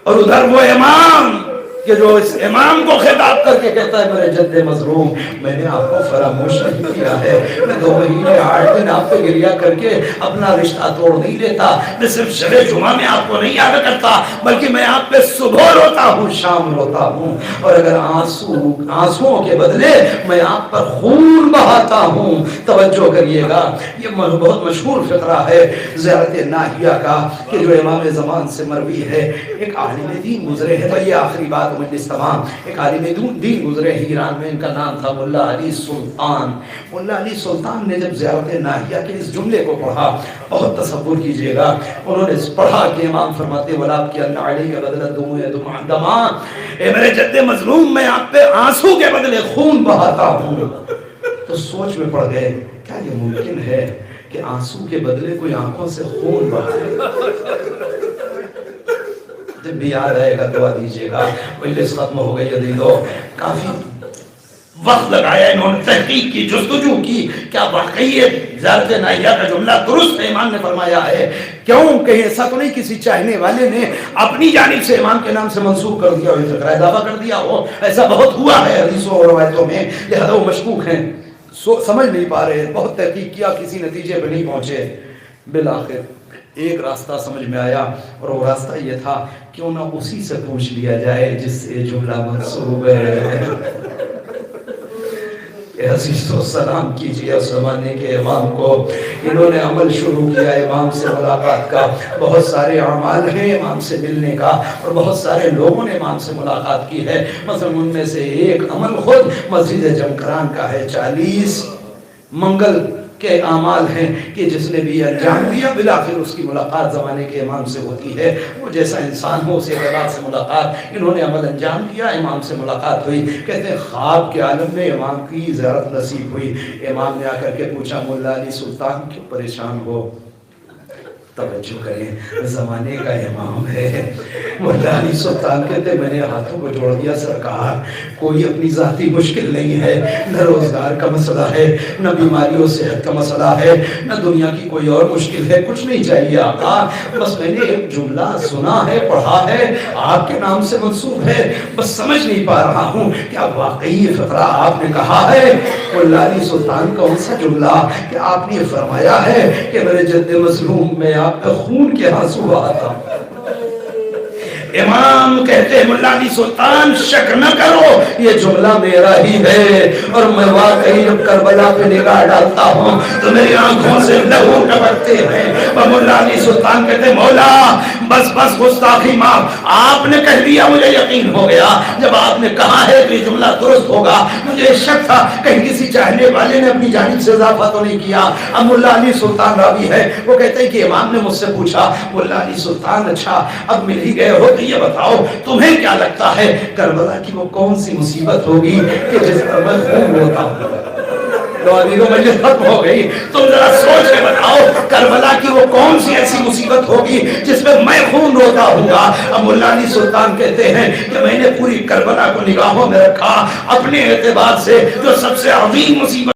اور ادھر وہ امام کہ جو اس امام کو خطاب کر کے کہتا ہے میرے جد مظلوم، میں نے آپ کو فراموش نہیں کیا ہے، میں 2 مہینے 8 دن آپ پہ گریہ کر کے اپنا رشتہ توڑ نہیں لیتا، میں صرف شب جمعہ میں آپ کو نہیں یاد کرتا، بلکہ میں آپ پہ صبح روتا ہوں، شام روتا ہوں، اور اگر آنسوؤں کے بدلے میں آپ پر خون بہاتا ہوں۔ توجہ کریے گا، یہ بہت مشہور فقرہ ہے زیارت ناہیہ کا کہ جو امام زمان سے مروی ہے۔ ایک عالم دین گزرے ہیں، تو یہ آخری بات مجلس تمام، ایک عالم دین گزرے ہیں ایران میں، ان کا نام تھا ملا علی سلطان۔ ملا علی سلطان نے جب زیارت ناہیہ کے اس جملے کو پڑھا، بہت تصور کیجئے گا، انہوں نے پڑھا کہ امام فرماتے وَلَا بْكِيَنَّ عَلَيْكَ بَدْلَ الدُّمُوعِ دَمًا، اے میرے جد مظلوم، میں آپ پہ آنسو کے بدلے خون بہاتا ہوں۔ تو سوچ میں پڑ گئے، کیا یہ ممکن ہے کہ آنسو کے بدلے کوئی آنکھوں سے خون بہائے؟ جب بھی یاد آئے گا دعا دیجئے گا۔ مجلس ختم ہو گئی عزیزو، کافی وقت لگایا انہوں نے، تحقیق کی، جستجو کی، کیا واقعی یہ زیارت ناہیہ کا جملہ درست ہے امام نے فرمایا ہے؟ کیوں کہ ایسا تو نہیں کسی چاہنے والے نے اپنی جانب سے امام کے نام سے منسوخ کر دیا ہو، ذکر اضافہ کر دیا ہو، ایسا بہت ہوا ہے حدیثوں اور روایتوں میں، لہذا وہ مشکوک ہیں، سمجھ نہیں پا رہے، بہت تحقیق کیا، کسی نتیجے پہ نہیں پہنچے۔ بالآخر ایک راستہ سمجھ میں آیا، اور وہ راستہ یہ تھا کیوں نہ اسی سے پوچھ لیا جائے جس سے جملہ منسوب ہے۔ عزیزو سلام کیجئے اس زمانے کے امام کو، انہوں نے عمل شروع کیا امام سے ملاقات کا، بہت سارے اعمال ہیں امام سے ملنے کا، اور بہت سارے لوگوں نے امام سے ملاقات کی ہے، مثلا ان میں سے ایک عمل خود مسجد جمکران کا ہے، 40 منگل کے اعمال ہیں کہ جس نے بھی انجام دیا بالآخر اس کی ملاقات زمانے کے امام سے ہوتی ہے، وہ جیسا انسان ہو اسی اعتبار سے ملاقات، انہوں نے عمل انجام دیا، امام سے ملاقات ہوئی، کہتے ہیں خواب کے عالم میں امام کی زیارت نصیب ہوئی، امام نے آ کر کے پوچھا ملا علی سلطان کیوں پریشان ہو؟ توجہ کریں، زمانے کا امام ہے، مولا علی سلطان کہتے میں نے ہاتھوں کو جوڑ دیا سرکار، کوئی اپنی ذاتی مشکل نہیں ہے، نہ روزگار کا مسئلہ ہے، نہ بیماری و صحت کا مسئلہ ہے، نہ دنیا کی کوئی اور مشکل ہے، کچھ نہیں چاہیے آقا، بس میں نے ایک جملہ سنا ہے، پڑھا ہے، آپ کے نام سے منسوب ہے، بس سمجھ نہیں پا رہا ہوں کیا واقعی یہ فقرہ آپ نے کہا ہے؟ مولا علی سلطان کون سا جملہ کہ آپ نے فرمایا ہے کہ میرے جد مظلوم میں آپ کا خون کے آنسو بہاتا ہوں؟ امام کہتے ہیں ملا علی سلطان شک نہ کرو یہ جملہ میرا ہی ہے، اور میں واقعی جب کربلا پہ نگاہ ڈالتا ہوں تو میری آنکھوں سے لہو ٹپکتے ہیں۔ اور ملا علی سلطان کہتے ہیں مولا بس بس گستاخی معاف، آپ نے کہہ دیا مجھے یقین ہو گیا، جب آپ نے کہا ہے کہ یہ جملہ درست ہوگا، مجھے شک تھا کہیں کسی چاہنے والے نے اپنی جانب سے اضافہ تو نہیں کیا۔ اب ملا علی سلطان راوی ہے، وہ کہتے ہیں کہ امام نے مجھ سے پوچھا ملا علی سلطان اچھا اب مل ہی گئے ہو تو یہ بتاؤ تمہیں کیا لگتا ہے کربلا کی وہ کون سی مصیبت ہوگی کہ جس پر میں خون روتا ہوں؟ مجلس ختم ہو گئی، تم ذرا سوچ کے بتاؤ کربلا کی وہ کون سی ایسی مصیبت ہوگی جس میں میں خون روتا ہوں گا؟ اب مولا علی سلطان کہتے ہیں کہ میں نے پوری کربلا کو نگاہوں میں رکھا، اپنے اعتبار سے جو سب سے عظیم مصیبت